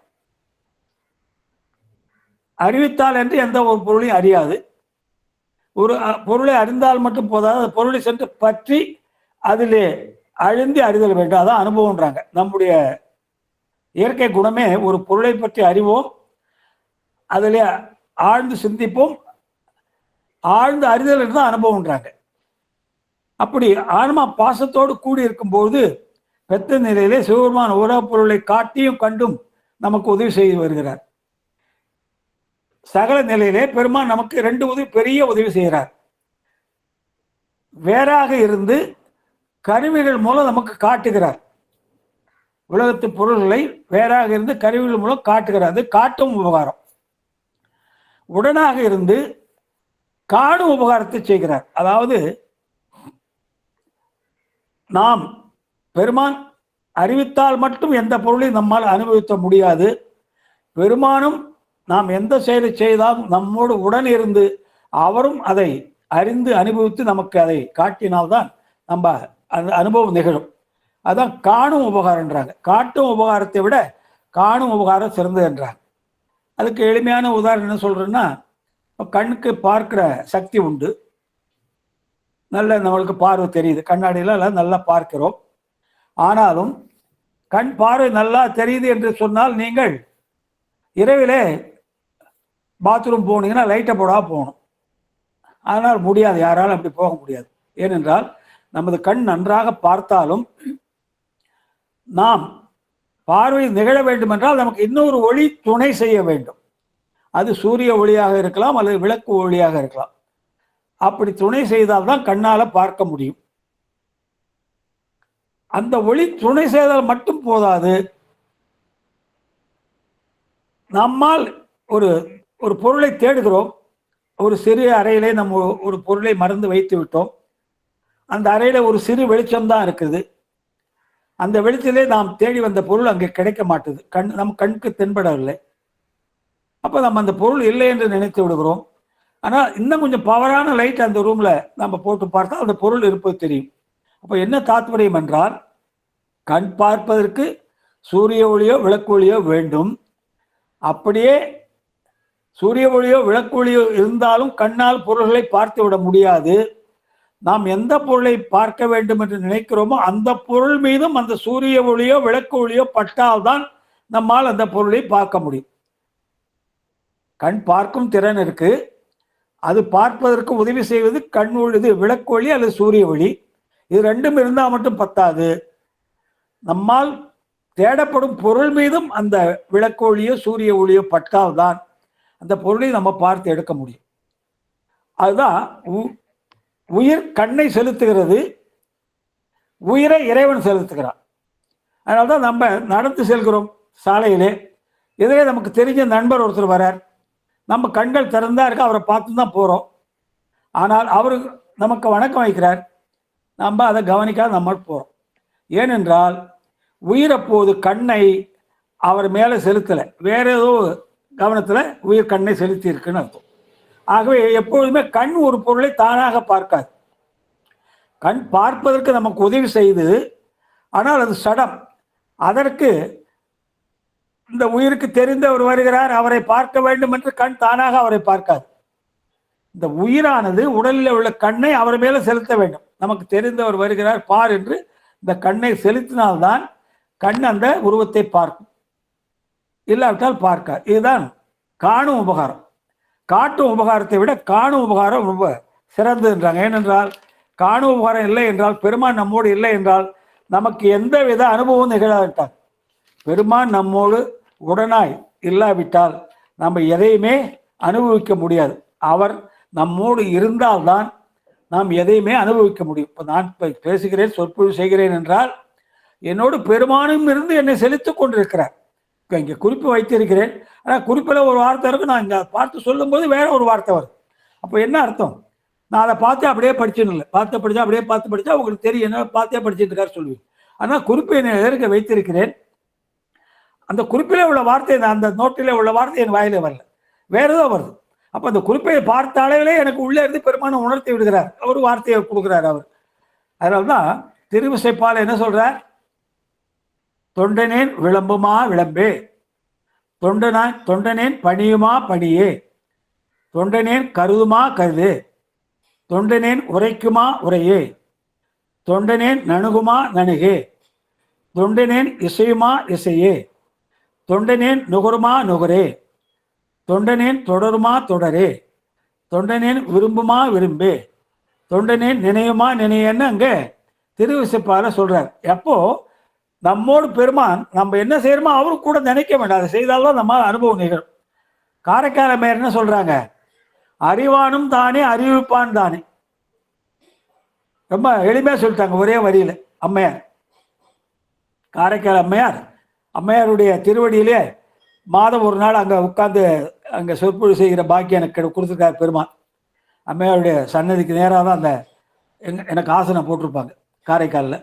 அறிவித்தால் என்று எந்த ஒரு பொருளையும் அறியாது. ஒரு பொருளை அறிந்தால் மட்டும் போதாது, அந்த பொருளை சென்று பற்றி அதிலே அழிந்து அறிதல் வேண்டும். அதான் அனுபவம்ன்றாங்க. நம்முடைய இயற்கை குணமே ஒரு பொருளை பற்றி அறிவோம், அதிலே ஆழ்ந்து சிந்திப்போம், ஆழ்ந்து அறிதல் என்று தான் அனுபவம்ன்றாங்க. அப்படி ஆன்மா பாசத்தோடு கூடி இருக்கும்போது பெத்த நிலையிலே சிவபெருமான் உலகப் பொருளை காட்டியும் கண்டும் நமக்கு உதவி செய்து வருகிறார். சகல நிலையிலே பெருமான் நமக்கு 2 பெரிய உதவி செய்கிறார். வேறாக இருந்து கருவிகள் மூலம் நமக்கு காட்டுகிறார். உலகத்து பொருள்களை வேறாக இருந்து கருவிகள் மூலம் காட்டுகிறது, காட்டும் உபகாரம். உடனாக இருந்து காணும் உபகாரத்தை செய்கிறார். அதாவது நாம் பெருமான் அறிவித்தால் மட்டும் எந்த பொருளையும் நம்மால் அனுபவிக்க முடியாது. பெருமானும் நாம் எந்த செயலை செய்தாலும் நம்மோடு உடன் இருந்து அவரும் அதை அறிந்து அனுபவித்து நமக்கு அதை காட்டினால்தான் நம்ம அந்த அனுபவம் நிகழும். அதான் காணும் உபகாரம்ன்றாங்க. காட்டும் உபகாரத்தை விட காணும் உபகாரம் சிறந்ததுன்றாங்க. அதுக்கு எளிமையான உதாரணம் என்ன சொல்றேன்னா, கண்ணுக்கு பார்க்கிற சக்தி உண்டு, நல்ல நம்மளுக்கு பார்வை தெரியுது, கண்ணாடியில நல்லா பார்க்கிறோம். ஆனாலும் கண் பார்வை நல்லா தெரியுது என்று சொன்னால் நீங்கள் இரவிலே பாத்ரூம் போனீங்கன்னா லைட்டை போடா போகணும். அதனால் முடியாது, யாராலும் அப்படி போக முடியாது. ஏனென்றால் நமது கண் நன்றாக பார்த்தாலும் நாம் பார்வை நிகழ வேண்டும் என்றால் நமக்கு இன்னொரு ஒளி துணை செய்ய வேண்டும். அது சூரிய ஒளியாக இருக்கலாம் அல்லது விளக்கு ஒளியாக இருக்கலாம். அப்படி துணை செய்தால்தான் கண்ணால பார்க்க முடியும். அந்த ஒளி துணை செய்தால் மட்டும் போதாது, நம்மால் ஒரு ஒரு பொருளை தேடுகிறோம். ஒரு சிறிய அறையிலே நம்ம ஒரு பொருளை மறந்து வைத்து விட்டோம். அந்த அறையில ஒரு சிறு வெளிச்சம்தான் இருக்குது. அந்த வெளிச்சத்திலே நாம் தேடி வந்த பொருள் அங்கே கிடைக்க மாட்டுது, நம் கண்ணுக்கு தென்படவில்லை. அப்போ நம்ம அந்த பொருள் இல்லை என்று நினைத்து விடுகிறோம். ஆனால் இன்னும் கொஞ்சம் பவரான லைட் அந்த ரூம்ல நம்ம போட்டு பார்த்தா அந்த பொருள் இருப்பது தெரியும். அப்போ என்ன தாத்பரியம் என்றால், கண் பார்ப்பதற்கு சூரிய ஒளியோ விளக்கு ஒளியோ வேண்டும். அப்படியே சூரிய ஒளியோ விளக்கு ஒளியோ இருந்தாலும் கண்ணால் பொருள்களை பார்த்து விட முடியாது. நாம் எந்த பொருளை பார்க்க வேண்டும் என்று நினைக்கிறோமோ அந்த பொருள் மீதும் அந்த சூரிய ஒளியோ விளக்கு ஒளியோ பட்டால்தான் நம்மால் அந்த பொருளை பார்க்க முடியும். கண் பார்க்கும் திறன் இருக்கு, அது பார்ப்பதற்கு உதவி செய்வது கண் ஒளி, விளக்கு ஒளி அல்லது சூரிய ஒளி. இது ரெண்டும் இருந்தால் மட்டும் பத்தாது, நம்மால் தேடப்படும் பொருள் மீதும் அந்த விளக்கு ஒளியோ சூரிய ஒளியோ பட்டால்தான் அந்த பொருளை நம்ம பார்த்து எடுக்க முடியும். அதுதான் உயிர் கண்ணை செலுத்துகிறது, உயிரை இறைவன் செலுத்துகிறான். அதனால்தான் நம்ம நடந்து செல்கிறோம் சாலையிலே, எதிரே நமக்கு தெரிஞ்ச நண்பர் ஒருத்தர் வரார், நம்ம கண்கள் திறந்தா இருக்க, அவரை பார்த்து தான் போகிறோம். ஆனால் அவர் நமக்கு வணக்கம் வைக்கிறார், நம்ம அதை கவனிக்காத நம்ம போகிறோம். ஏனென்றால் உயிர் அப்போது கண்ணை அவர் மேலே செலுத்தலை, வேற ஏதோ கவனத்தில் உயிர் கண்ணை செலுத்தி இருக்குன்னு அர்த்தம். ஆகவே எப்பொழுதுமே கண் ஒரு பொருளை தானாக பார்க்காது. கண் பார்ப்பதற்கு நமக்கு உதவி செய்து, ஆனால் அது சடம். அதற்கு இந்த உயிருக்கு தெரிந்தவர் வருகிறார், அவரை பார்க்க வேண்டும் என்று கண் தானாக அவரை பார்க்காது. இந்த உயிரானது உடலில் உள்ள கண்ணை அவர் மேல செலுத்த வேண்டும். நமக்கு தெரிந்தவர் வருகிறார் பார் என்று இந்த கண்ணை செலுத்தினால்தான் கண் அந்த உருவத்தை பார்க்கும், இல்லாவிட்டால் பார்க்காது. இதுதான் காணும் உபகாரம். காட்டும் உபகாரத்தை விட காணும் உபகாரம் ரொம்ப சிறந்ததுன்றாங்க. ஏனென்றால் காணும் உபகாரம் இல்லை என்றால், பெருமான் நம்மோடு இல்லை என்றால் நமக்கு எந்த வித அனுபவம் நிகழாவிட்டால், பெருமான் நம்மோடு உடனாய் இல்லாவிட்டால் நம்ம எதையுமே அனுபவிக்க முடியாது. அவர் நம்மோடு இருந்தால்தான் நாம் எதையுமே அனுபவிக்க முடியும். இப்போ நான் பேசுகிறேன், சொற்பொழிவு செய்கிறேன் என்றால் என்னோடு பெருமானும் இருந்து என்னை செலுத்திக் கொண்டிருக்கிறார். இப்போ இங்கே குறிப்பு வைத்திருக்கிறேன், ஆனால் குறிப்பில் ஒரு வார்த்தை இருக்கும், நான் இங்கே பார்த்து சொல்லும்போது வேற ஒரு வார்த்தை வரும். அப்போ என்ன அர்த்தம்? நான் அதை பார்த்து அப்படியே படிச்சுன்னு இல்லை, பார்த்து படித்தா அப்படியே பார்த்து படித்தா உங்களுக்கு தெரியும் என்ன பார்த்தே படிச்சுட்டு இருக்காரு சொல்லுவீங்க. ஆனால் குறிப்பை நான் எதற்கு வைத்திருக்கிறேன், அந்த குறிப்பிலே உள்ள வார்த்தை, அந்த நோட்டிலே உள்ள வார்த்தை என் வாயிலே வரல, வேற ஏதோ வருது. அப்போ அந்த குறிப்பை பார்த்த அளவிலே எனக்கு உள்ளே இருந்து பெருமானை உணர்த்தி விடுகிறார், ஒரு வார்த்தையை கொடுக்குறார் அவர். அதனால்தான் திருவிசைப்பால் என்ன சொல்றார், தொண்டனேன் விளம்புமா விளம்பே, தொண்டனேன் பணியுமா பணியே, தொண்டனேன் கருதுமா கருது, தொண்டனேன் உரைக்குமா உரையே, தொண்டனேன் நணுகுமா நணுகே, தொண்டனேன் இசையுமா இசையே, தொண்டனேன் நுகருமா நுகரே, தொண்டனேன் தொடருமா தொடரே, தொண்டனேன் விரும்புமா விரும்பே, தொண்டனேன் நினையுமா நினையன்னு அங்கே திருவிசைப்பால சொல்றார். எப்போ நம்மோடு பெருமான் நம்ம என்ன செய்யறோமோ அவரு கூட நினைக்க வேண்டாம், அதை செய்தால்தான் நம்ம அனுபவம் நிகழும். காரைக்கால மேயர் என்ன சொல்றாங்க, அறிவானும் தானே அறிவிப்பான் தானே. ரொம்ப எளிமையா சொல்லிட்டாங்க ஒரே வரியில அம்மையார். காரைக்கால் அம்மையார், அம்மையாருடைய திருவடியிலே மாதம் ஒரு நாள் அங்கே உட்கார்ந்து அங்கே சொற்பொழி செய்கிற பாக்கியம் எனக்கு கொடுத்துருக்காரு பெருமான். அம்மையாருடைய சன்னதிக்கு நேராக தான் அந்த எனக்கு ஆசனம் போட்டிருப்பாங்க காரைக்காலில்.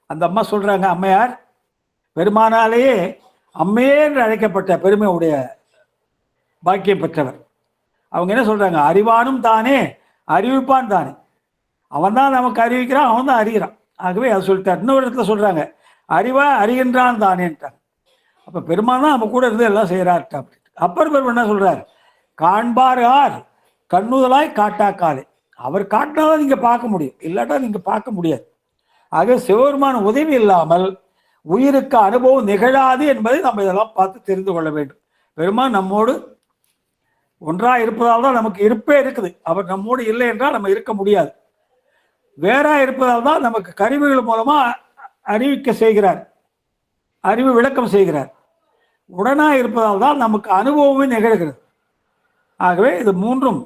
அந்த அம்மா சொல்கிறாங்க, அம்மையார் பெருமானாலேயே அம்மையே என்று அழைக்கப்பட்ட பெருமையுடைய பாக்கியம் பெற்றவர். அவங்க என்ன சொல்கிறாங்க, அறிவானும் தானே அறிவிப்பான் தானே, அவன் தான் நமக்கு அறிவிக்கிறான், அவன் தான் அறிகிறான். ஆகவே அது சொல்லிட்டார். இன்னொரு இடத்துல சொல்கிறாங்க, அறிவா அறிகின்றான் தானேன்ட்டாங்க. அப்போ பெருமான் தான் நம்ம கூட இருந்து எல்லாம் செய்கிறார்ட்டா. அப்பர் பெருமான் என்ன சொல்கிறார், காண்பார் யார் கண்ணுதலாய் காட்டாக்காலே, அவர் காட்டினாதான் நீங்கள் பார்க்க முடியும், இல்லாட்டா நீங்கள் பார்க்க முடியாது. ஆக சிவபெருமான உதவி இல்லாமல் உயிருக்கு அனுபவம் நிகழாது என்பதை நம்ம இதெல்லாம் பார்த்து தெரிந்து கொள்ள வேண்டும். பெருமான் நம்மோடு ஒன்றாக இருப்பதால் தான் நமக்கு இருப்பே இருக்குது. அவர் நம்மோடு இல்லை என்றால் நம்ம இருக்க முடியாது. வேறா இருப்பதால் தான் நமக்கு கருவிகள் மூலமா அறிவிக்க செய்கிறார், அறிவு விளக்கம் செய்கிறார். உடனா இருப்பதால் தான் நமக்கு அனுபவமே நிகழ்கிறது. ஆகவே இது மூன்றும்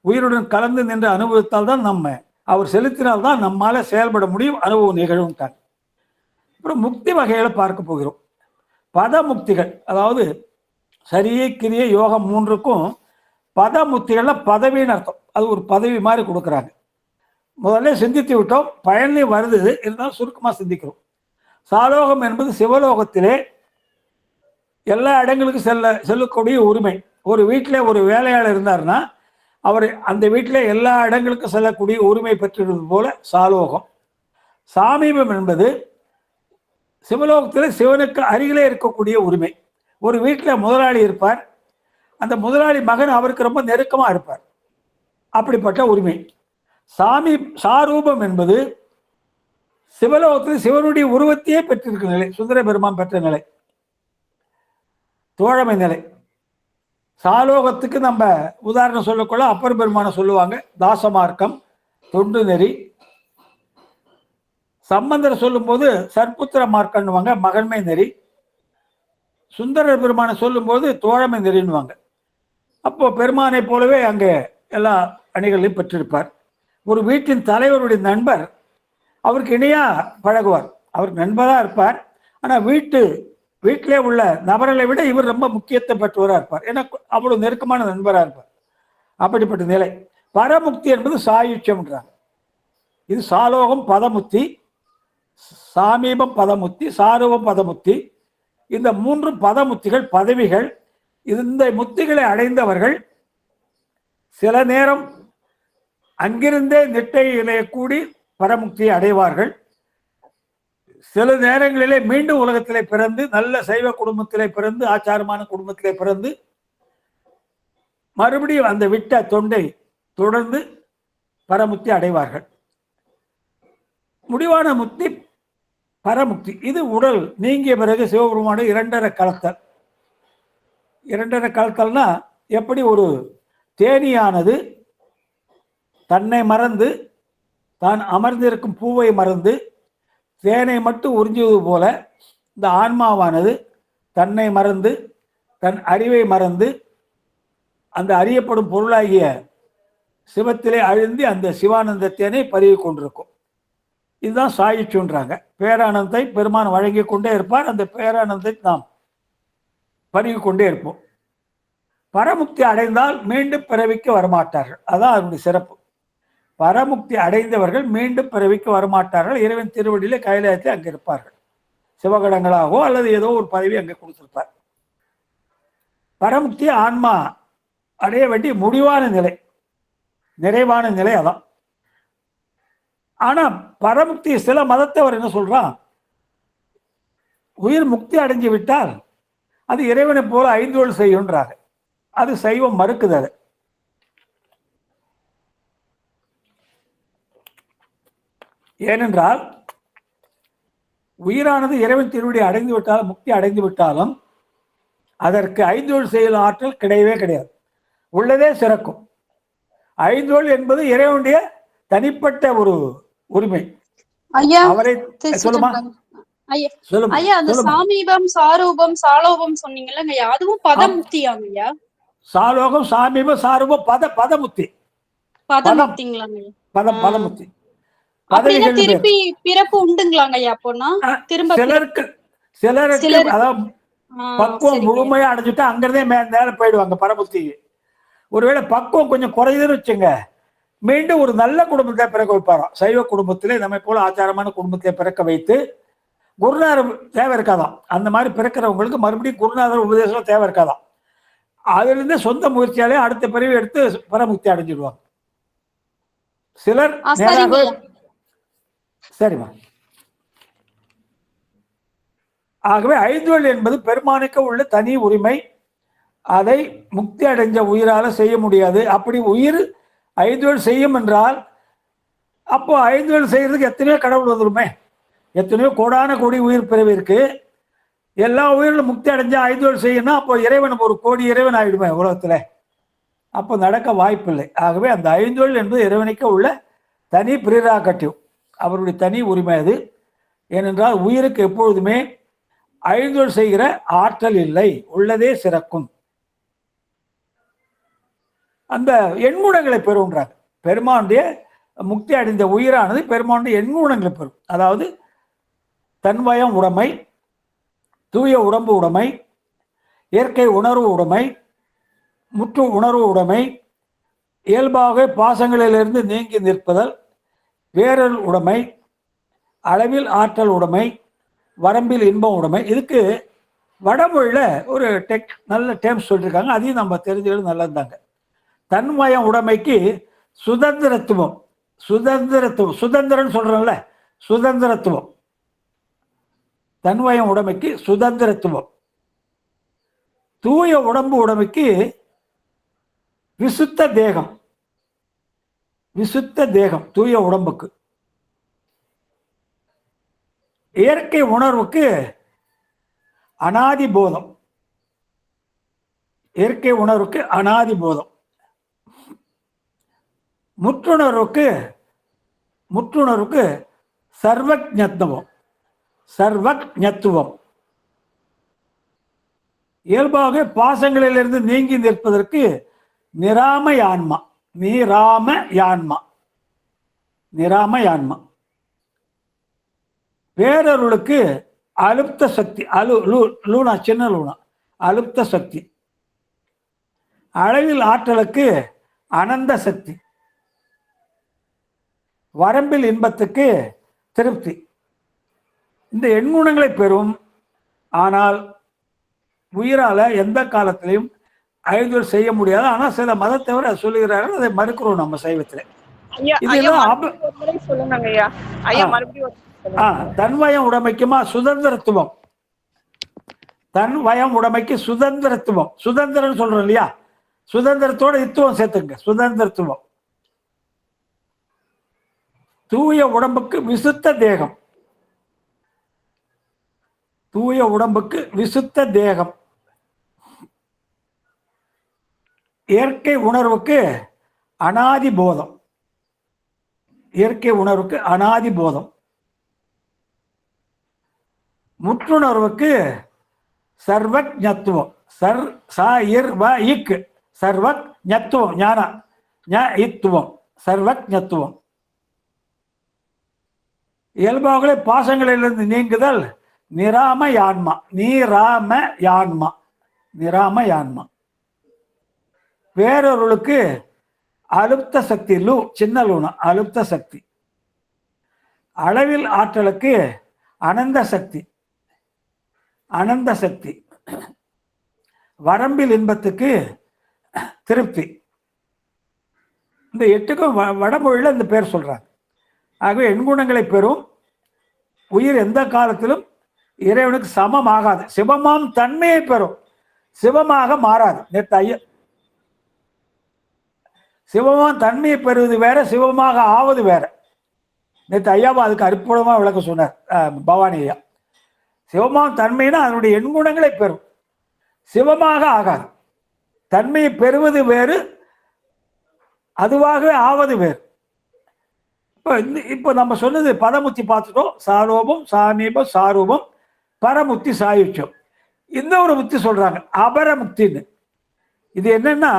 உயிருடன் கலந்து நின்று அனுபவித்தால் தான் நம்ம அவர் செலுத்தினால்தான் நம்மால செயல்பட முடியும், அனுபவம் நிகழும். அப்புறம் முக்தி வகைகளை பார்க்க போகிறோம். பத முக்திகள், அதாவது சரியை கிரியை யோகம் மூன்றுக்கும் பத முக்திகள்ல பதவின்னு அர்த்தம். அது ஒரு பதவி மாதிரி கொடுக்குறாங்க. முதல்ல சிந்தித்து விட்டோம், பயனே வருது, இருந்தாலும் சுருக்கமாக சிந்திக்கிறோம். சாலோகம் என்பது சிவலோகத்திலே எல்லா இடங்களுக்கும் செல்லக்கூடிய உரிமை. ஒரு வீட்டில் ஒரு வேலையாளர் இருந்தார்னா அவர் அந்த வீட்டில் எல்லா இடங்களுக்கும் செல்லக்கூடிய உரிமை பெற்றிருந்தது போல சாலோகம். சாமீபம் என்பது சிவலோகத்தில் சிவனுக்கு அருகிலே இருக்கக்கூடிய உரிமை. ஒரு வீட்டில் முதலாளி இருப்பார், அந்த முதலாளி மகன் அவருக்கு ரொம்ப நெருக்கமாக இருப்பார், அப்படிப்பட்ட உரிமை. சாரூபம் என்பது சிவலோகத்தில் சிவனுடைய உருவத்தையே பெற்றிருக்கிற நிலை, சுந்தர பெருமான் பெற்ற நிலை, தோழமை நிலை. சாலோகத்துக்கு நம்ம உதாரணம் சொல்லக்கொள்ள அப்பர் பெருமான சொல்லுவாங்க, தாசமார்க்கம், தொண்டு நெறி. சம்பந்தர் சொல்லும்போது சற்புத்திர மார்க்கம்னுவாங்க, மகன்மை நெறி. சுந்தர பெருமானை சொல்லும்போது தோழமை நெறின்னுவாங்க. அப்போ பெருமானை போலவே அங்கே எல்லா அணிகளையும் பெற்றிருப்பார். ஒரு வீட்டின் தலைவருடைய நண்பர் அவருக்கு இணையா பழகுவார், அவருக்கு நண்பராக இருப்பார். ஆனால் வீட்டிலே உள்ள நபர்களை விட இவர் ரொம்ப முக்கியத்துவம் பெற்றவராக இருப்பார், ஏன்னா அவ்வளவு நெருக்கமான நண்பராக இருப்பார். அப்படிப்பட்ட நிலை. பரமுக்தி என்பது சாயுட்சம்ன்றாங்க. இது சாலோகம் பதமுக்தி, சாமீபம் பதமுக்தி, சாரூபம் பதமுக்தி. இந்த மூன்று பதமுக்திகள் பதவிகள். இந்த முக்திகளை அடைந்தவர்கள் சில நேரம் அங்கிருந்தே நிட்டையிலே கூடி பரமுக்தியை அடைவார்கள். சில நேரங்களிலே மீண்டும் உலகத்திலே பிறந்து, நல்ல சைவ குடும்பத்திலே பிறந்து, ஆச்சாரமான குடும்பத்திலே பிறந்து மறுபடியும் அந்த விட்ட தொண்டை தொடர்ந்து பரமுக்தி அடைவார்கள். முடிவான முக்தி பரமுக்தி. இது உடல் நீங்கிய பிறகு சிவபெருமான இரண்டரை கலத்தல். இரண்டரை கலத்தல்னா எப்படி ஒரு தேனியானது தன்னை மறந்து தான் அமர்ந்திருக்கும் பூவை மறந்து தேனை மட்டும் உறிஞ்சுவது போல இந்த ஆன்மாவானது தன்னை மறந்து தன் அறிவை மறந்து அந்த அறியப்படும் பொருளாகிய சிவத்திலே அழிந்து அந்த சிவானந்த தேனை பருகி கொண்டிருக்கும். இதுதான் சாயுச்சுன்றாங்க. பேரானந்தை பெருமான் வழங்கி கொண்டே இருப்பார், அந்த பேரானந்தை நாம் பருகி கொண்டே இருப்போம். பரமுக்தி அடைந்தால் மீண்டும் பிறவிக்கு வரமாட்டார்கள், அதான் அதனுடைய சிறப்பு. பரமுக்தி அடைந்தவர்கள் மீண்டும் பிறவிக்கு வரமாட்டார்கள். இறைவன் திருவடியிலே கைலாயத்தை அங்கே இருப்பார்கள், சிவகடங்களாகவோ அல்லது ஏதோ ஒரு பதவி அங்கே கொடுத்திருப்பார். பரமுக்தி ஆன்மா அடைய வேண்டிய முடிவான நிலை, நிறைவான நிலை. அதான். ஆனா பரமுக்தி சில மதத்தவர் என்ன சொல்றான், உயிர் முக்தி அடைஞ்சு விட்டால் அது இறைவனை போல ஐந்தோள் செய்யுன்றாங்க. அது சைவம் மறுக்குது. அது ஏனென்றால் உயிரானது இறைவன் திருவடி அடைந்து விட்டாலும் முக்தி அடைந்து விட்டாலும் அதற்கு ஐந்தோள் செயல் ஆற்றல் கிடையவே கிடையாது, உள்ளதே சிறக்கும். ஐந்தோள் என்பது இறைவனுடைய தனிப்பட்ட ஒரு உரிமை. அவரை சொல்லுமா சொல்லுமா.
ஐயா, அந்த சாமீபம் சாரூபம் சாலோபம் சொன்னீங்கல்ல, அதுவும் பதமுக்தியாங்க ஐயா?
சாலோகம் சாமீபம் சாரூபம் பதமுக்தி.
பதமுக்திங்களா?
பதமுக்தி.
அப்படின்னா
பதவிகள் வேறு.
திருப்பி பிறப்பு உண்டுங்களாங்க ஐயா அப்போனா? திரும்ப
சிலருக்கு அதாவது பக்குவம் முழுமையா அடைஞ்சிட்டா அங்கிருந்தே மேல போயிடுவாங்க பரமுத்திக்கு. ஒருவேளை பக்குவம் கொஞ்சம் குறையுதுன்னு வச்சுங்க, மீண்டும் ஒரு நல்ல குடும்பத்தை பிறக்க வைப்பாராம். சைவ குடும்பத்திலே நம்ம போல ஆச்சாரமான குடும்பத்தை பிறக்க வைத்து குருநாதர் தேவை இருக்காதான். அந்த மாதிரி பிறக்கிறவங்களுக்கு மறுபடியும் குருநாதர் உபதேசம் தேவை இருக்காதான். அதுல இருந்து சொந்த முயற்சியாலே அடுத்த பிறவி எடுத்து பரமுக்தி அடைஞ்சிடுவாங்க. சிலர் நேராக. சரிம்மா. ஆகவே ஐந்தொழில் என்பது பெருமானுக்கு உள்ள தனி உரிமை. அதை முக்தி அடைஞ்ச உயிரால செய்ய முடியாது. அப்படி உயிர் ஐந்தொழில் செய்யும் என்றால் அப்போ ஐந்தொழில் செய்யறதுக்கு எத்தனையோ கடவுள் வந்துருமே. எத்தனையோ கோடான கோடி உயிர் பிறவி இருக்கு. எல்லா உயிர்களும் முக்தி அடைஞ்சா ஐந்தொழில் செய்யணும். அப்போ இறைவன் ஒரு கோடி இறைவன் ஆயிடுமே உலகத்துல. அப்போ நடக்க வாய்ப்பில்லை. ஆகவே அந்த ஐந்தொழில் என்பது இறைவனுக்கு உள்ள தனி பிரிராகட்டிவ், அவருடைய தனி உரிமை அது. ஏனென்றால் உயிருக்கு எப்பொழுதுமே ஐந்தொழில் செய்கிற ஆற்றல் இல்லை, உள்ளதே சிறக்கும். அந்த எண்குணங்களை பெறுன்றாங்க. பெருமானுடைய முக்தி அடைந்த உயிரானது பெருமானுடைய எண்குணங்களை பெறும். அதாவது தன்வயம் உடைமை, தூய உடம்பு உடைமை, இயற்கை உணர்வு உடைமை, முற்று உணர்வு உடைமை, இயல்பாக பாசங்களிலிருந்து நீங்கி நிற்பதல், வேரல் உடைமை, அளவில் ஆற்றல் உடைமை, வரம்பில் இன்பம் உடைமை. இதுக்கு வடமொழியில் ஒரு நல்ல டேர்ம்ஸ் சொல்லியிருக்காங்க. அதையும் நம்ம தெரிஞ்சுக்கிறது நல்லதுதாங்க. தன்மயம் உடைமைக்கு சுதந்திரத்துவம், சுதந்திரம்னு சொல்றோம்ல, சுதந்திரத்துவம். தன்வயம் உடைமைக்கு சுதந்திரத்துவம். தூய உடம்பு உடைமைக்கு விசுத்த தேகம், விசுத்த தேகம் தூய உடம்புக்கு. இயற்கை உணர்வுக்கு அனாதி போதம், இயற்கை உணர்வுக்கு அனாதி போதம். முற்றுணர்வுக்கு சர்வஜத்துவம், சர்வஜத்துவம். இயல்பாக பாசங்களிலிருந்து நீங்கி நிற்பதற்கு நிராமயான்மா, நீராமயான்மா, நிராமயான்மா. வேறொருளுக்கு அலுப்த சக்தி, லூனா சின்ன லூனா, அலுப்த சக்தி. அளவில் ஆற்றலுக்கு அனந்த சக்தி. வரம்பில் இன்பத்துக்கு திருப்தி. இந்த எண்குணங்களை பெறும். ஆனால் உயிரால எந்த காலத்திலையும் ஐந்தொழில் செய்ய முடியாது. ஆனால் சில மதத்தவர் அதை சொல்லுகிறார்கள், அதை மறுக்கிறோம் நம்ம சைவத்தில். தன்வயம் உடைமைக்குமா சுதந்திரத்துவம், தன்வயம் உடைமைக்கு சுதந்திரத்துவம். சுதந்திரம் சொல்றோம் இல்லையா, சுதந்திரத்தோட இத்துவம் சேர்த்துங்க, சுதந்திரத்துவம். தூய உடம்புக்கு விசுத்த தேகம், தூய உடம்புக்கு விசுத்த தேகம். இயற்கை உணர்வுக்கு அனாதி போதம், இயற்கை உணர்வுக்கு அனாதி போதம். முற்றுணர்வுக்கு சர்வஜத்துவம், சர்வஜத்துவம், ஞான ஞத்துவம், சர்வஜத்துவம். இயல்பாகவே பாசங்களிலிருந்து நீங்குதல் நிராமயான்மா, நீராமயான்மா, நிராமயான்மா. வேறொருளுக்கு அலுப்த சக்தி, சின்ன லூனா, அலுப்த சக்தி. அளவில் ஆற்றலுக்கு அனந்த சக்தி, அனந்த சக்தி. வரம்பில் இன்பத்துக்கு திருப்தி. இந்த 8க்கும் வடமொழியில் இந்த பேர் சொல்றாங்க. ஆகவே எண்குணங்களை பெறும் உயிர் எந்த காலத்திலும் இறைவனுக்கு சமம் ஆகாது. சிவமாம் தன்மையை பெறும், சிவமாக மாறாது. நேற்று சிவமாம் தன்மையை பெறுவது வேற, சிவமாக ஆவது வேற. நேற்று ஐயாவும் அதுக்கு அற்புதமா விளக்க சொன்னார் பவானி ஐயா. சிவமாம் தன்மைனா அதனுடைய எண்குணங்களை பெறும், சிவமாக ஆகாது. தன்மையை பெறுவது வேறு, அதுவாகவே ஆவது வேறு. இப்போ நம்ம சொன்னது பதமுத்தி பார்த்துட்டோம். சாரோபம், சாமீபம், சாரூபம், பரமுக்தி, சாயுச்சம். இந்த ஒரு முக்தி சொல்றாங்க அபரமுக்தின்னு. இது என்னன்னா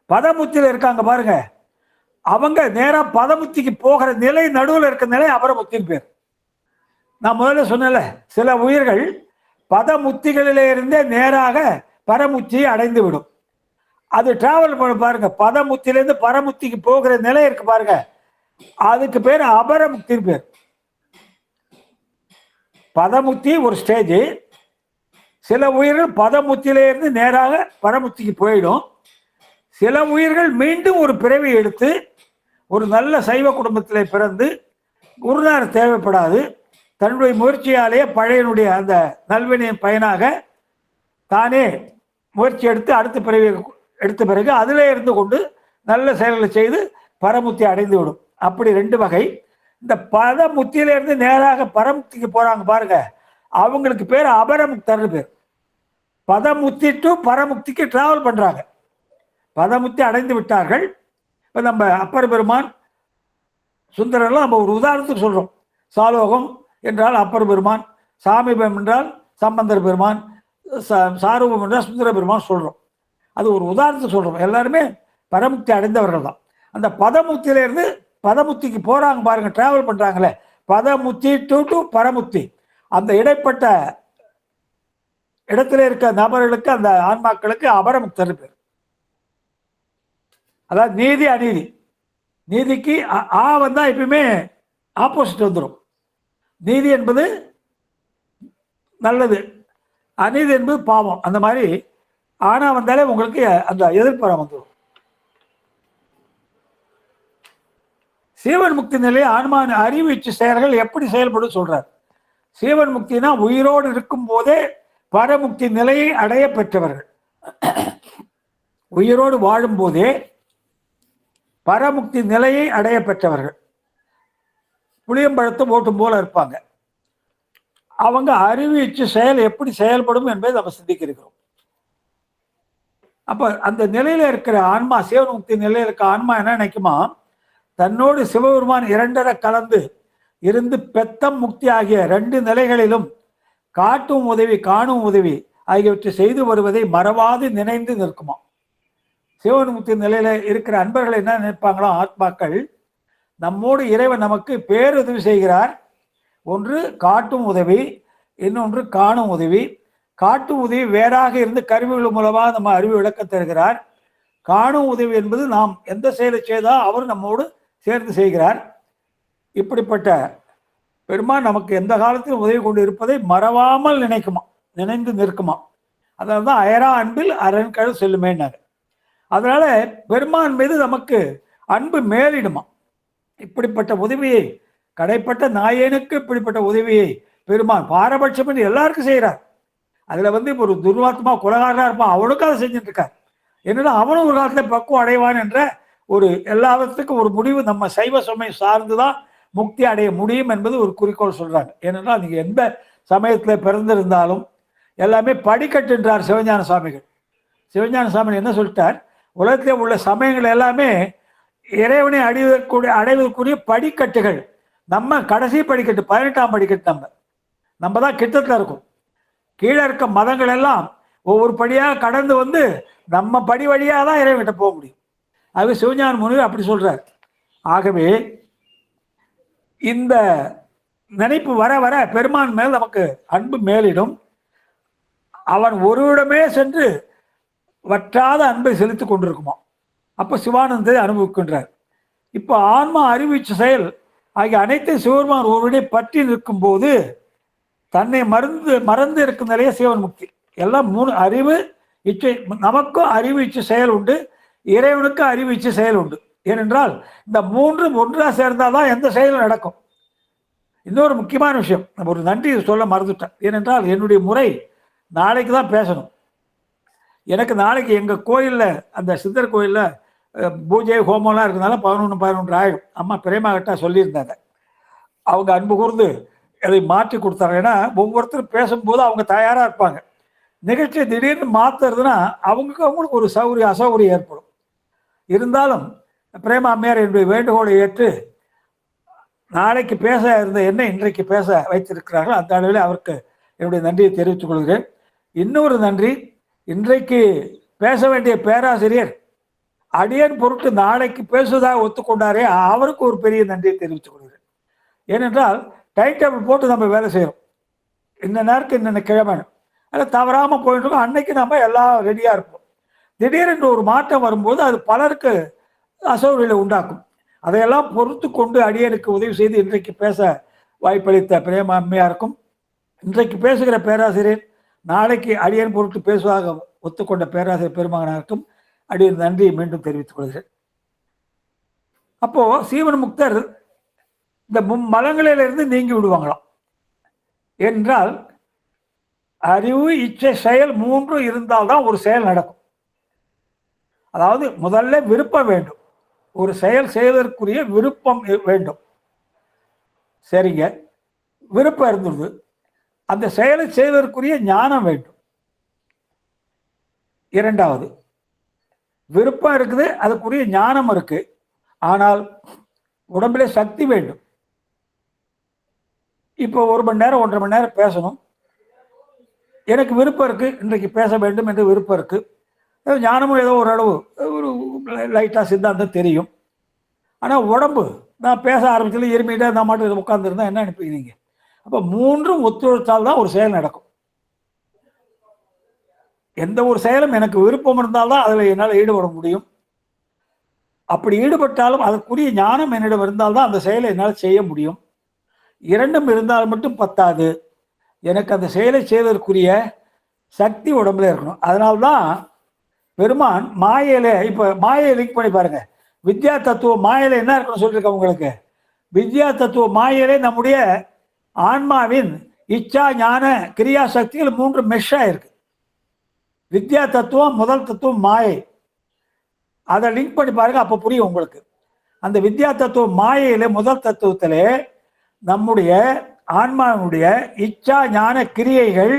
பதமுத்தியில் இருக்காங்க பாருங்க, அவங்க நேரா பதமுத்திக்கு போகிற நிலை, நடுவில் இருக்க நிலை அபரமுத்தின்னு பேர். நான் முதல்ல சொன்னல, சில உயிர்கள் பதமுத்திகளிலே இருந்தே நேராக பரமுத்தியை அடைந்து விடும். அது டிராவல் பண்ண பாருங்க, பதமுத்திலேருந்து பரமுத்திக்கு போகிற நிலை இருக்கு பாருங்க, அதுக்கு பேர் அபரமுத்தின்னு பேர். பதமுத்தி ஒரு ஸ்டேஜ். சில உயிர்கள் பதமுத்தியிலிருந்து நேராக பரமுத்திக்கு போயிடும். சில உயிர்கள் மீண்டும் ஒரு பிறவி எடுத்து ஒரு நல்ல சைவ குடும்பத்திலே பிறந்து குருநாதர் தேவைப்படாது, தன்னுடைய முயற்சியாலேயே பழையனுடைய அந்த நல்வினையின் பயனாக தானே முயற்சி எடுத்து அடுத்த பிறவி எடுத்த பிறகு அதிலே இருந்து கொண்டு நல்ல செயல்களை செய்து பரமுத்தி அடைந்து விடும். அப்படி ரெண்டு வகை. இந்த பதமுத்தியிலிருந்து நேராக பரமுத்திக்கு போறாங்க பாருங்க, அவங்களுக்கு பேர் அபரமுக்தர்னு பேர். பதமுத்தி டு பரமுக்திக்கு டிராவல் பண்றாங்க, பதமுத்தி அடைந்து விட்டார்கள். இப்போ நம்ம அப்பர் பெருமான், சுந்தரெல்லாம் நம்ம ஒரு உதாரணத்துக்கு சொல்றோம். சாலோகம் என்றால் அப்பர் பெருமான், சாமீபம் என்றால் சம்பந்தர் பெருமான், சாரூபம் என்றால் சுந்தர பெருமான் சொல்றோம். அது ஒரு உதாரணத்துக்கு சொல்றோம். எல்லாருமே பரமுக்தி அடைந்தவர்கள் தான். அந்த பதமுத்தியிலிருந்து பதமுத்திக்கு போறாங்க பாருங்க, டிராவல் பண்றாங்களே, பதமுத்தி டு பரமுத்தி, அந்த இடைப்பட்ட இடத்துல இருக்க நபர்களுக்கு, அந்த ஆன்மாக்களுக்கு அபரமுக்தர் பேர். அதாவது நீதி அநீதி. நீதிக்கு ஆ வந்தா எப்பயுமே ஆப்போசிட் வந்துடும். நீதி என்பது நல்லது, அநீதி என்பது பாவம். அந்த மாதிரி ஆனா வந்தாலே உங்களுக்கு அந்த எதிர்ப்புறம் வந்துடும். சீவன் முக்தி நிலையை ஆன்மா அறிவிச்சு செயல்கள் எப்படி செயல்படும் சொல்றார். சீவன் முக்தினா உயிரோடு இருக்கும் போதே பரமுக்தி நிலையை அடைய பெற்றவர்கள். உயிரோடு வாழும் போதே பரமுக்தி நிலையை அடைய பெற்றவர்கள். புளியம்பழத்தை ஓட்டும் போல இருப்பாங்க. அவங்க அறிவிச்சு செயல் எப்படி செயல்படும் என்பதை நம்ம சிந்திக்கிறோம். அப்ப அந்த நிலையில இருக்கிற ஆன்மா, சீவன் முக்தி நிலையில இருக்க ஆன்மா என்ன நினைக்குமா, தன்னோடு சிவபெருமான் இரண்டரை கலந்து இருந்து பெத்தம் முக்தி ஆகிய ரெண்டு நிலைகளிலும் காட்டும் உதவி காணும் உதவி ஆகியவற்றை செய்து வருவதை மறவாது நினைந்து நிற்குமா. சிவன் முக்தி நிலையில இருக்கிற அன்பர்கள் என்ன நினைப்பாங்களோ, ஆத்மாக்கள், நம்மோடு இறைவன் நமக்கு பேருதவி செய்கிறார். ஒன்று காட்டும் உதவி, இன்னொன்று காணும் உதவி. காட்டும் உதவி வேறாக இருந்து கருவிகள் மூலமாக நம்ம அறிவு விளக்க தருகிறார். காணும் உதவி என்பது நாம் எந்த செயலை செய்தால் அவர் நம்மோடு சேர்ந்து செய்கிறார். இப்படிப்பட்ட பெருமான் நமக்கு எந்த காலத்திலும் உதவி கொண்டு இருப்பதை மறவாமல் நினைந்து நிற்குமா. அதனால தான் அயரா அன்பில் அரண்கழு செல்லுமேனாங்க. அதனால பெருமான் மீது நமக்கு அன்பு மேலிடுமா. இப்படிப்பட்ட உதவியை, கடைப்பட்ட நாயனுக்கு இப்படிப்பட்ட உதவியை பெருமான் பாரபட்சம் என்று எல்லாருக்கும் செய்கிறார். அதுல ஒரு துர்வாத்மா குலகாரனா இருப்பான், அவனுக்கும் அதை செஞ்சுட்டு இருக்கார். என்னன்னா அவனும் ஒரு காலத்துல பக்குவம் அடைவான் என்ற ஒரு எல்லாத்துக்கும் ஒரு முடிவு நம்ம சைவ சமயம் சார்ந்துதான் முக்தி அடைய முடியும் என்பது ஒரு குறிக்கோள் சொல்றாங்க. ஏனென்றால் நீங்க எந்த சமயத்துல பிறந்திருந்தாலும் எல்லாமே படிக்கட்டுன்றார் சிவஞான சுவாமிகள். சிவஞான சுவாமி என்ன சொல்லிட்டார், உலகத்தில் உள்ள சமயங்கள் எல்லாமே இறைவனை அடைவதற்குரிய படிக்கட்டுகள். நம்ம கடைசி படிக்கட்டு, 18ஆம் படிக்கட்டு. நம்ம தான் கிட்டத்தில் இருக்கும். கீழே இருக்க மதங்கள் எல்லாம் ஒவ்வொரு படியாக கடந்து நம்ம படி வழியாக தான் இறைவன்கிட்ட போக முடியும். ஆகவே சிவஞான முனிவர் அப்படி சொல்றார். ஆகவே இந்த நினைப்பு வர வர பெருமான் மேல் நமக்கு அன்பு மேலிடும். அவன் ஒருவிடமே சென்று வற்றாத அன்பை செலுத்திக் கொண்டிருக்குமா. அப்போ சிவானந்தத்தை அனுபவிக்கின்றார். இப்போ ஆன்மா அறிவிச்ச செயல் ஆகிய அனைத்து சிவபெருமான் ஒருவனை பற்றி நிற்கும் போது தன்னை மறந்து இருக்கும் நிலைய சிவன் முக்தி. எல்லாம் மூணு, அறிவு இச்சை. நமக்கும் அறிவு இச்சை செயல் உண்டு, இறைவனுக்கும் அறிவு இச்சை செயல் உண்டு. ஏனென்றால் இந்த மூன்றும் ஒன்றாக சேர்ந்தால்தான் எந்த செயலும் நடக்கும். இன்னொரு முக்கியமான விஷயம், நம்ம ஒரு நன்றி சொல்ல மறந்துட்டேன். ஏனென்றால் என்னுடைய முறை நாளைக்கு தான் பேசணும். எனக்கு நாளைக்கு எங்கள் கோயிலில், அந்த சித்தர் கோயிலில் பூஜை ஹோமம்லாம் இருக்கிறதுனால 11 ஆகிடும். அம்மா பிரேமாகிட்ட சொல்லியிருந்தாங்க. அவங்க அன்பு கூர்ந்து அதை மாற்றி கொடுத்தாங்க. ஏன்னா ஒவ்வொருத்தரும் பேசும்போது அவங்க தயாராக இருப்பாங்க. நிகழ்ச்சியை திடீர்னு மாற்றுறதுன்னா அவங்களுக்கு ஒரு அசௌகரியம் ஏற்படும். இருந்தாலும் பிரேமா அம்மையார் என்னுடைய வேண்டுகோளை ஏற்று நாளைக்கு பேச இருந்த என்ன இன்றைக்கு பேச வைத்திருக்கிறார்கள். அந்த அளவில் அவருக்கு என்னுடைய நன்றியை தெரிவித்துக் கொள்கிறேன். இன்னொரு நன்றி, இன்றைக்கு பேச வேண்டிய பேராசிரியர் அடியேன் பொருட்டு நாளைக்கு பேசுவதாக ஒத்துக்கொண்டாரே அவருக்கு ஒரு பெரிய நன்றியை தெரிவித்துக் கொள்கிறேன். ஏனென்றால் டைம் டேபிள் போட்டு நம்ம வேலை செய்கிறோம், இந்த நேரத்துக்கு இன்னென்ன கிழமை, அதில் தவறாமல் போயிட்டு இருக்கோம். அன்னைக்கு நம்ம எல்லாம் ரெடியாக இருப்போம். திடீரென்று ஒரு மாற்றம் வரும்போது அது பலருக்கு அசௌகரியங்களை உண்டாக்கும். அதையெல்லாம் பொறுத்து கொண்டு அடியனுக்கு உதவி செய்து இன்றைக்கு பேச வாய்ப்பளித்த பிரேம அம்மையாருக்கும், இன்றைக்கு பேசுகிற பேராசிரியர் நாளைக்கு அடியன் பொருட்டு பேசுவதாக ஒத்துக்கொண்ட பேராசிரியர் பெருமகனாருக்கும் அடியன் நன்றியை மீண்டும் தெரிவித்துக் கொள்கிறேன். அப்போ சீவன் முக்தர் இந்த மலங்களிலிருந்து நீங்கி விடுவாங்களாம். என்றால் அறிவு, இச்சை, செயல் மூன்றும் இருந்தால்தான் ஒரு செயல் நடக்கும். அதாவது முதல்ல விருப்பம் வேண்டும், ஒரு செயல் செய்வதற்குரிய விருப்பம் வேண்டும். சரிங்க, விருப்பம் இருந்தது, அந்த செயலை செய்வதற்குரிய ஞானம் வேண்டும். இரண்டாவது, விருப்பம் இருக்குது, அதுக்குரிய ஞானம் இருக்கு, ஆனால் உடம்பிலே சக்தி வேண்டும். இப்போ 1 மணி நேரம் 1.5 மணி நேரம் பேசணும், எனக்கு விருப்பம் இருக்கு, இன்றைக்கு பேச வேண்டும் என்று விருப்பம் இருக்கு, ஞானமும் ஏதோ ஓரளவு ஒரு லைட்டாக சித்தாந்தம் தெரியும். ஆனால் உடம்பு நான் பேச ஆரம்பிச்சது எருமையிட்ட நான் மட்டும் உட்காந்துருந்தா என்ன நினைப்பீங்க? அப்போ மூன்றும் ஒத்துழைத்தால் தான் ஒரு செயல் நடக்கும். எந்த ஒரு செயலும் எனக்கு விருப்பம் இருந்தால்தான் அதில் என்னால் ஈடுபட முடியும். அப்படி ஈடுபட்டாலும் அதற்குரிய ஞானம் என்னிடம் இருந்தால்தான் அந்த செயலை என்னால் செய்ய முடியும். இரண்டும் இருந்தால் மட்டும் பத்தாது, எனக்கு அந்த செயலை செய்வதற்குரிய சக்தி உடம்புல இருக்கணும். அதனால்தான் பெருமான் மாயையில, இப்போ மாயை லிங்க் பண்ணி பாருங்க, வித்யா தத்துவம் மாயையில என்ன இருக்கணும் சொல்லியிருக்கேன் உங்களுக்கு. வித்யா தத்துவ மாயையிலே நம்முடைய ஆன்மாவின் இச்சா ஞான கிரியா சக்திகள் 3 மெஷ்ஷா இருக்கு. வித்யா தத்துவம் முதல் தத்துவம் மாயை, அதை லிங்க் பண்ணி பாருங்க, அப்போ புரியும் உங்களுக்கு. அந்த வித்யா தத்துவம் மாயையில முதல் தத்துவத்திலே நம்முடைய ஆன்மாவினுடைய இச்சா ஞான கிரியைகள்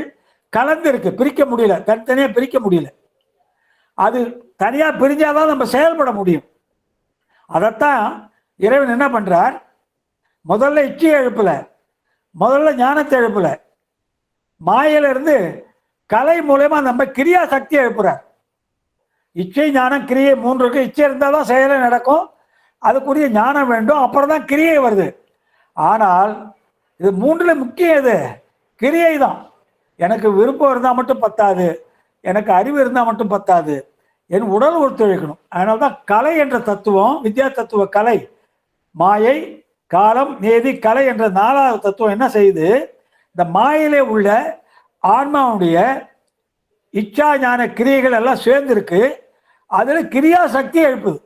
கலந்து இருக்கு, பிரிக்க முடியல, தனித்தனியாக பிரிக்க முடியல. அது தனியாக பிரிஞ்சாதான் நம்ம செயல்பட முடியும். அதைத்தான் இறைவன் என்ன பண்றார், முதல்ல இச்சையை எழுப்பல, முதல்ல ஞானத்தை எழுப்பல, மாயில இருந்து கலை மூலமா நம்ம கிரியா சக்தி எழுப்புறார். இச்சை ஞானம் கிரியை 3 இருக்கு. இச்சை இருந்தால் தான் செயலை நடக்கும், அதுக்குரிய ஞானம் வேண்டும், அப்புறம் தான் கிரியை வருது. ஆனால் இது 3ல முக்கியம் எது? கிரியை தான். எனக்கு விருப்பம் இருந்தால் மட்டும் பத்தாது, எனக்கு அறிவு இருந்தால் மட்டும் பத்தாது, என் உடல் ஒத்துழைக்கணும். அதனால்தான் கலை என்ற தத்துவம், வித்யா தத்துவ கலை, மாயை, காலம், நேதி, கலை என்ற 4வது தத்துவம் என்ன செய்யுது, இந்த மாயிலே உள்ள ஆன்மாவுடைய இச்சா ஞான கிரியைகள் எல்லாம் சேர்ந்துருக்கு, அதில் கிரியா சக்தி எழுப்புது.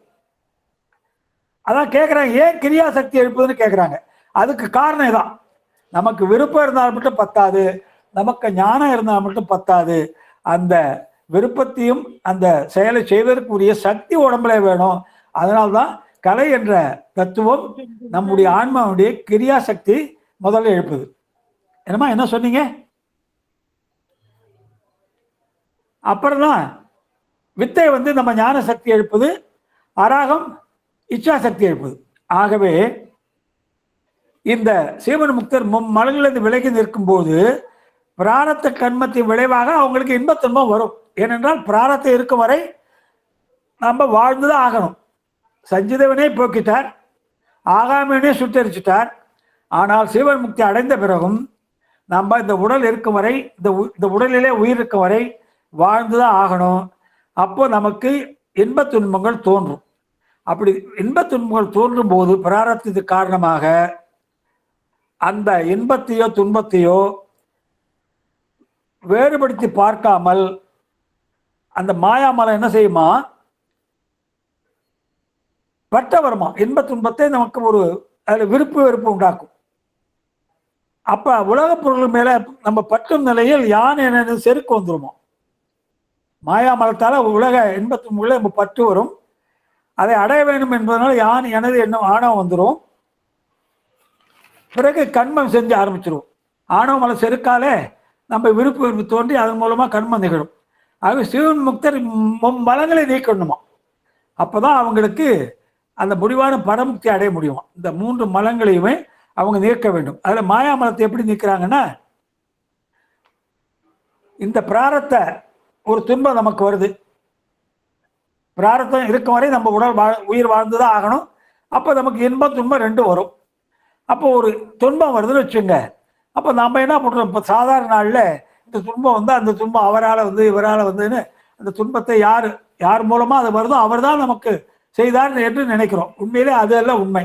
அதான் கேட்குறாங்க, ஏன் கிரியா சக்தி எழுப்புதுன்னு கேட்குறாங்க. அதுக்கு காரணம் இதான், நமக்கு விருப்பம் இருந்தால் மட்டும் பத்தாது, நமக்கு ஞானம் இருந்தால் மட்டும் பத்தாது, அந்த விருப்பத்தையும் அந்த செயலை செய்வதற்குரிய சக்தி உடம்புல வேணும். அதனால்தான் கலை என்ற தத்துவம் நம்முடைய ஆன்மாவுடைய கிரியா சக்தி முதல்ல எழுப்புது. என்னமா என்ன சொன்னீங்க? அப்புறம் தான் வித்தை நம்ம ஞான சக்தி எழுப்புது, அராகம் இச்சா சக்தி எழுப்புது. ஆகவே இந்த சீவன் முக்தர் மலங்களிலிருந்து விலகி நிற்கும் போது பிராரத்த கண்மத்தின் விளைவாக அவங்களுக்கு இன்பத்துன்பம் வரும். ஏனென்றால் பிராரத்தம் இருக்கும் வரை நம்ம வாழ்ந்துதான் ஆகணும். சஞ்சிதவனே போக்கிட்டார், ஆகாமியனே சுட்டரிச்சிட்டார். ஆனால் சீவன் முக்தி அடைந்த பிறகும் நம்ம இந்த உடல் இருக்கும் வரை, இந்த உடலிலே உயிர் இருக்கும் வரை வாழ்ந்துதான் ஆகணும். அப்போ நமக்கு இன்பத் துன்பங்கள் தோன்றும். அப்படி இன்பத் துன்பங்கள் தோன்றும் போது பிராரத்தத்துக்கு காரணமாக அந்த இன்பத்தையோ துன்பத்தையோ வேறுபடுத்தி பார்க்காமல் அந்த மாயாமலம் என்ன செய்யுமா, பட்ட வருமா, இன்ப துன்பத்தை நமக்கு ஒரு அதில் விருப்பு வெறுப்பு உண்டாக்கும். அப்ப உலக பொருள் மேல நம்ம பற்றும் நிலையில் யான் என்ன செருக்கு வந்துருமா. மாயாமலத்தால உலக இன்ப துன்பங்களை நம்ம பற்று வரும். அதை அடைய வேண்டும் என்பதனால யான் எனது எண்ணம் ஆணவம் வந்துடும். பிறகு கண்மம் செஞ்சு ஆரம்பிச்சிருவோம். ஆணவ மலை செருக்காலே நம்ம விருப்பு வெறுப்பு தோன்றி அதன் மூலமா கண்மம் நிகழும். ஆகவே சிவன் முக்தர் மலங்களை நீக்கணுமா, அப்போதான் அவங்களுக்கு அந்த முடிவான பரமுக்தி அடைய முடியும். இந்த 3 மலங்களையுமே அவங்க நீக்க வேண்டும். அதுல மாயாமலத்தை எப்படி நீக்கிறாங்கன்னா, இந்த பிராரத்த ஒரு துன்பம் நமக்கு வருது, பிராரத்தம் இருக்கும் வரை நம்ம உயிர் வாழ்ந்துதான் ஆகணும். அப்போ நமக்கு இன்பம் துன்பம் ரெண்டும் வரும். அப்போ ஒரு துன்பம் வருதுன்னு வச்சுங்க, அப்போ நம்ம என்ன பண்ணுறோம், இப்போ சாதாரண நாளில் இந்த துன்பம் வந்து அந்த துன்பம் அவரால் வந்து இவரால் வந்துன்னு அந்த துன்பத்தை யார் மூலமாக அது வருதோ அவர் தான் நமக்கு செய்தார் என்று நினைக்கிறோம். உண்மையிலே அதெல்லாம் உண்மை.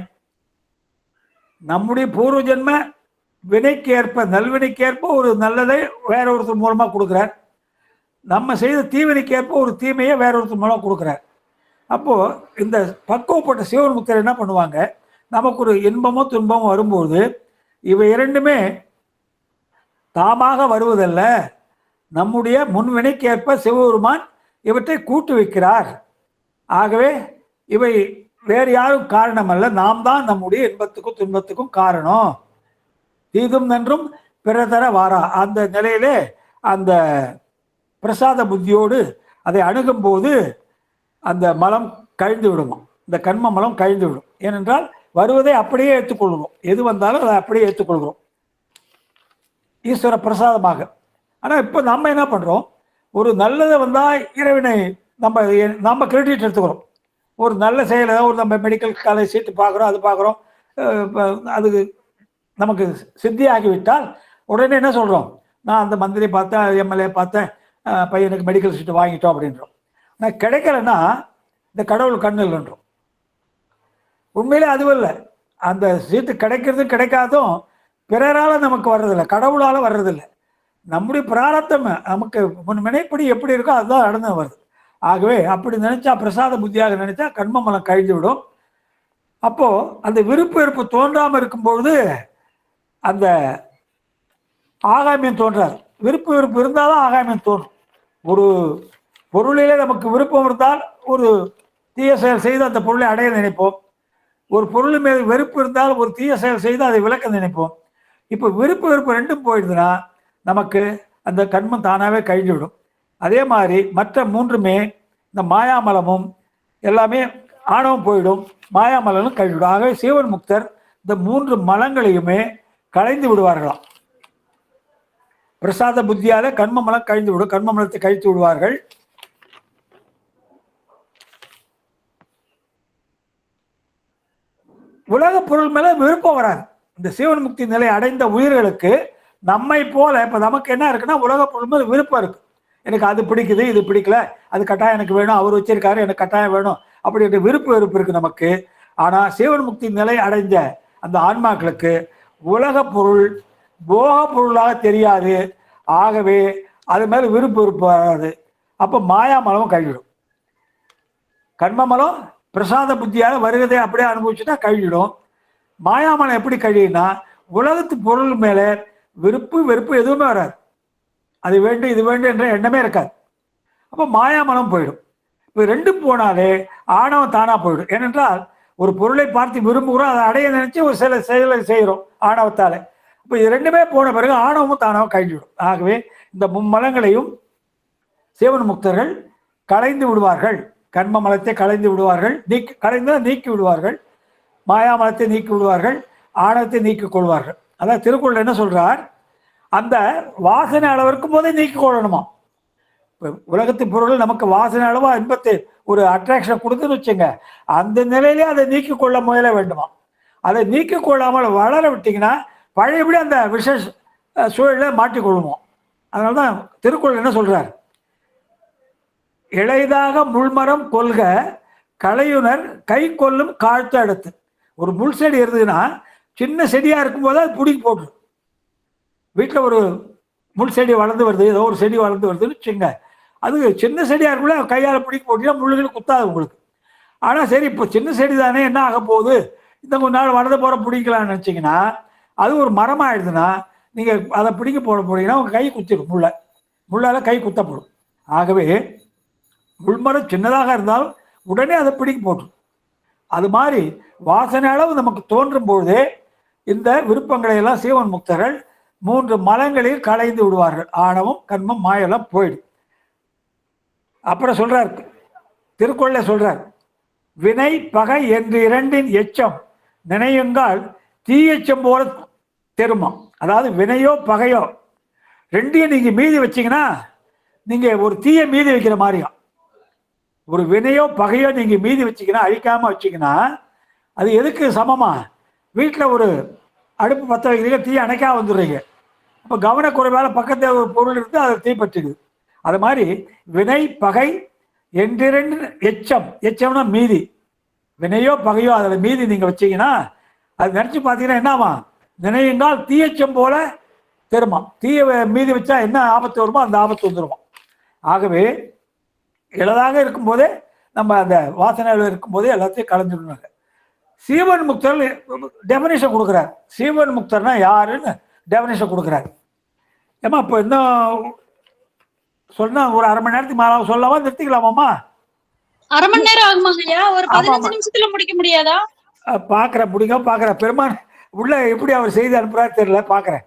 நம்முடைய பூர்வ ஜென்ம வினைக்கேற்ப நல்வினைக்கேற்ப ஒரு நல்லதை வேற ஒருத்தர் மூலமாக கொடுக்குறார். நம்ம செய்த தீவினைக்கேற்ப ஒரு தீமையை வேற ஒருத்தர் மூலமாக கொடுக்குறார். அப்போது இந்த பக்குவப்பட்ட சிவன் முக்தர் என்ன பண்ணுவாங்க, நமக்கு ஒரு இன்பமோ துன்பமோ வரும்போது இவை இரண்டுமே தாமாக வருவதல்ல, நம்முடைய முன்வினைக்கேற்ப சிவபெருமான் இவற்றை கூட்டு வைக்கிறார். ஆகவே இவை வேறு யாரும் காரணம் அல்ல, நாம் தான் நம்முடைய இன்பத்துக்கும் துன்பத்துக்கும் காரணம். தீதும் நன்றும் பிறதர வாரா அந்த நிலையிலே அந்த பிரசாத புத்தியோடு அதை அணுகும்போது அந்த மலம் கழிந்து விடுமா, இந்த கண்ம மலம் கழிந்து விடும். ஏனென்றால் வருவதை அப்படியே ஏற்றுக்கொள்கிறோம், எது வந்தாலும் அதை அப்படியே ஏற்றுக்கொள்கிறோம் ஈஸ்வர பிரசாதமாக. ஆனால் இப்போ நம்ம என்ன பண்ணுறோம், ஒரு நல்லதை வந்தால் இறைவனை நம்ம கிரெடிட் எடுத்துக்கிறோம். ஒரு நல்ல செயலை ஒரு நம்ம மெடிக்கல் காலேஜ் சீட்டு பார்க்குறோம், அது பார்க்குறோம், அது நமக்கு சித்தியாகிவிட்டால் உடனே என்ன சொல்கிறோம், நான் அந்த மந்திரி பார்த்தேன், எம்எல்ஏ பார்த்தேன், பையனுக்கு மெடிக்கல் சீட்டு வாங்கிட்டோம் அப்படின்றோம். ஆனால் கிடைக்கலன்னா இந்த கடவுள் கண்ணு இல்லைன்றோம். உண்மையிலே அதுவும் இல்லை, அந்த சீட்டு கிடைக்கிறதும் கிடைக்காதும் பிறரால் நமக்கு வர்றதில்லை, கடவுளால் வர்றதில்லை. நம்முடைய பிராரத்தம் நமக்கு முன்வினைப்படி எப்படி இருக்கோ அதுதான் நடந்து வருது. ஆகவே அப்படி நினைச்சா, பிரசாத புத்தியாக நினைச்சா கண்ம மலம் கழிந்து விடும். அப்போ அந்த விருப்பு வெறுப்பு தோன்றாமல் இருக்கும்பொழுது அந்த ஆகாமியம் தோன்றாது. விருப்பு வெறுப்பு இருந்தால் தான் ஆகாமியம் தோன்றும். ஒரு பொருளிலே நமக்கு விருப்பம் இருந்தால் ஒரு தீய செயல் செய்து அந்த பொருளை அடைய நினைப்போம். ஒரு பொருள் மேல் வெறுப்பு இருந்தால் ஒரு தீய செயல் செய்து அதை விளக்க நினைப்போம். இப்போ விருப்பு வெறுப்பு ரெண்டும் போயிடுதுன்னா நமக்கு அந்த கண்மம் தானாகவே கழிஞ்சு விடும். அதே மாதிரி மற்ற மூன்றுமே, இந்த மாயாமலமும் எல்லாமே ஆணவம் போயிடும், மாயாமலமும் கழிவிடும். ஆகவே சீவன் முக்தர் இந்த மூன்று மலங்களையுமே களைந்து விடுவார்களாம். பிரசாத புத்தியால கண்ம மலம் கழிந்து விடும், கண்ம மலத்தை கழித்து விடுவார்கள். உலக பொருள் மேல விருப்பம் வராது. இந்த சீவன் முக்தி நிலை அடைந்த உயிர்களுக்கு நம்மை போல இப்ப நமக்கு என்ன இருக்குன்னா, உலக பொருள் மேல விருப்பம் இருக்கு. எனக்கு அது பிடிக்குது, இது பிடிக்கல, அது கட்டாயம் எனக்கு வேணும், அவர் வச்சிருக்காரு எனக்கு கட்டாயம் வேணும், அப்படின்ற விருப்பு வெறுப்பு இருக்கு நமக்கு. ஆனா சீவன் முக்தி நிலை அடைந்த அந்த ஆன்மாக்களுக்கு உலக பொருள் போக பொருளாக தெரியாது. ஆகவே அது மேல விருப்பு வெறுப்பு வராது. அப்போ மாயாமலமும் கழிவிடும். கண்மமலம் பிரசாத புத்தியால் வருவதை அப்படியே அனுபவிச்சுட்டா கழிவிடும். மாயாமலம் எப்படி கழியுன்னா, உலகத்து பொருள் மேலே விருப்பு வெறுப்பு எதுவுமே வராது. அது வேண்டும் இது வேண்டும் என்ற எண்ணமே இருக்காது. அப்போ மாயாமலம் போயிடும். இப்போ ரெண்டும் போனாலே ஆணவம் தானா போயிடும். ஏனென்றால் ஒரு பொருளை பார்த்து விரும்புகிறோம், அதை அடைய நினைச்சு ஒரு சில செயலை செய்கிறோம் ஆணவத்தால. இப்போ இது ரெண்டுமே போன பிறகு ஆணவமும் தானாக கழிஞ்சிடும். ஆகவே இந்த மும்மலங்களையும் சீவன் முக்தர்கள் களைந்து விடுவார்கள். கண்ம மலத்தை களைந்து விடுவார்கள், நீக்கி விடுவார்கள். மாயாமலத்தை நீக்கி விடுவார்கள், ஆணவத்தை நீக்கிக் கொள்வார்கள். அதான் திருக்குறள் என்ன சொல்றார், அந்த வாசனை அளவு இருக்கும் போதே நீக்கிக் கொள்ளணுமா. இப்போ உலகத்து பொருள் நமக்கு வாசனை அளவா இன்பத்தை ஒரு அட்ராக்ஷன் கொடுத்துன்னு வச்சுங்க, அந்த நிலையிலே அதை நீக்கிக் கொள்ள முயல வேண்டுமா. அதை நீக்கிக் கொள்ளாமல் வளர விட்டீங்கன்னா பழையபடி அந்த விசேஷ சூழலை மாற்றிக்கொள்ளுவோம். அதனால தான் திருக்குறள் என்ன சொல்றார், இளைதாக முள்மரம் கொள்க கலையுணர் கை கொள்ளும் காழ்த்த அடுத்து. ஒரு முள் செடி இருந்ததுன்னா சின்ன செடியா இருக்கும்போது அது பிடிக்கி போட்டுரும். வீட்டில் ஒரு முள் செடி வளர்ந்து வருது, ஏதோ ஒரு செடி வளர்ந்து வருதுன்னு வச்சுங்க, அது சின்ன செடியாக இருக்கும்போது கையால் பிடிக்க போட்டிங்கன்னா முள்ளுகள் குத்தாது உங்களுக்கு. ஆனால் சரி இப்போ சின்ன செடி தானே என்ன ஆக போகுது, இந்த கொஞ்ச நாள் வளர்ந்து போகிற பிடிக்கலான்னு நினச்சிங்கன்னா அது ஒரு மரமாகிடுதுன்னா நீங்கள் அதை பிடிக்க போனீங்கன்னா உங்கள் கை குத்திடும், முள்ளால் கை குத்தப்படும். ஆகவே முள்மரம் சின்னதாக இருந்தாலும் உடனே அதை பிடிக்க போட்டுரும். அது மாதிரி வாசனை அளவு நமக்கு தோன்றும் பொழுதே இந்த விருப்பங்களை எல்லாம் சீவன் முக்தர்கள் மூன்று மலங்களில் களைந்து விடுவார்கள். ஆணவம் கண்மம் மாயெல்லாம் போயிடும். அப்புறம் சொல்றார் திருக்குறளை சொல்றார், வினை பகை என்று இரண்டின் எச்சம் நினையுங்கால் தீயச்சம் போல தெருமா. அதாவது வினையோ பகையோ ரெண்டையும் நீங்க மீதி வச்சீங்கன்னா நீங்க ஒரு தீய மீதி வைக்கிற மாதிரியும். ஒரு வினையோ பகையோ நீங்க மீதி வச்சுக்கினா, அழிக்காம வச்சுக்கினா, அது எதுக்கு சமமா? வீட்டில் ஒரு அடுப்பு பற்ற வைக்கிறீங்க, தீ அணைக்காம வந்துடுறீங்க. அப்போ கவனக்குறைவால பக்கத்தில் ஒரு பொருள் இருந்து அதை தீப்பற்றுக்குது. அது மாதிரி வினை பகை என்றிரண்டு எச்சம், எச்சம்னா மீதி, வினையோ பகையோ அதில் மீதி நீங்க வச்சீங்கன்னா அது நினைச்சு பார்த்தீங்கன்னா என்னவா? நினையுங்கால் தீயச்சம் போல திரும்ப தீய மீதி வச்சா என்ன ஆபத்து வருமோ அந்த ஆபத்து வந்துருமா. ஆகவே இளதாக இருக்கும்போதே நம்ம அந்த வாசனையில் இருக்கும்போதே எல்லாத்தையும் கலந்துடுவாங்க. சீவன் முக்தர் டெஃபினேஷன் கொடுக்குறாரு. சீவன் முக்தர்னா யாருன்னு டெஃபினேஷன் கொடுக்குறாரு. ஏமா இப்போ இன்னும் சொன்னா ஒரு அரை மணி நேரத்துக்கு மேல சொல்லாமா, நிறுத்திக்கலாமாம்மா?
அரை மணி நேரம் ஆகுமாங்க ஐயா? ஒரு 15 நிமிஷத்துல முடிக்க முடியாதா?
பாக்குறேன், முடிங்க பாக்குறேன். பெருமான் உள்ள எப்படி அவர் செய்தி அனுப்புறாரு தெரியல, பாக்குறேன்.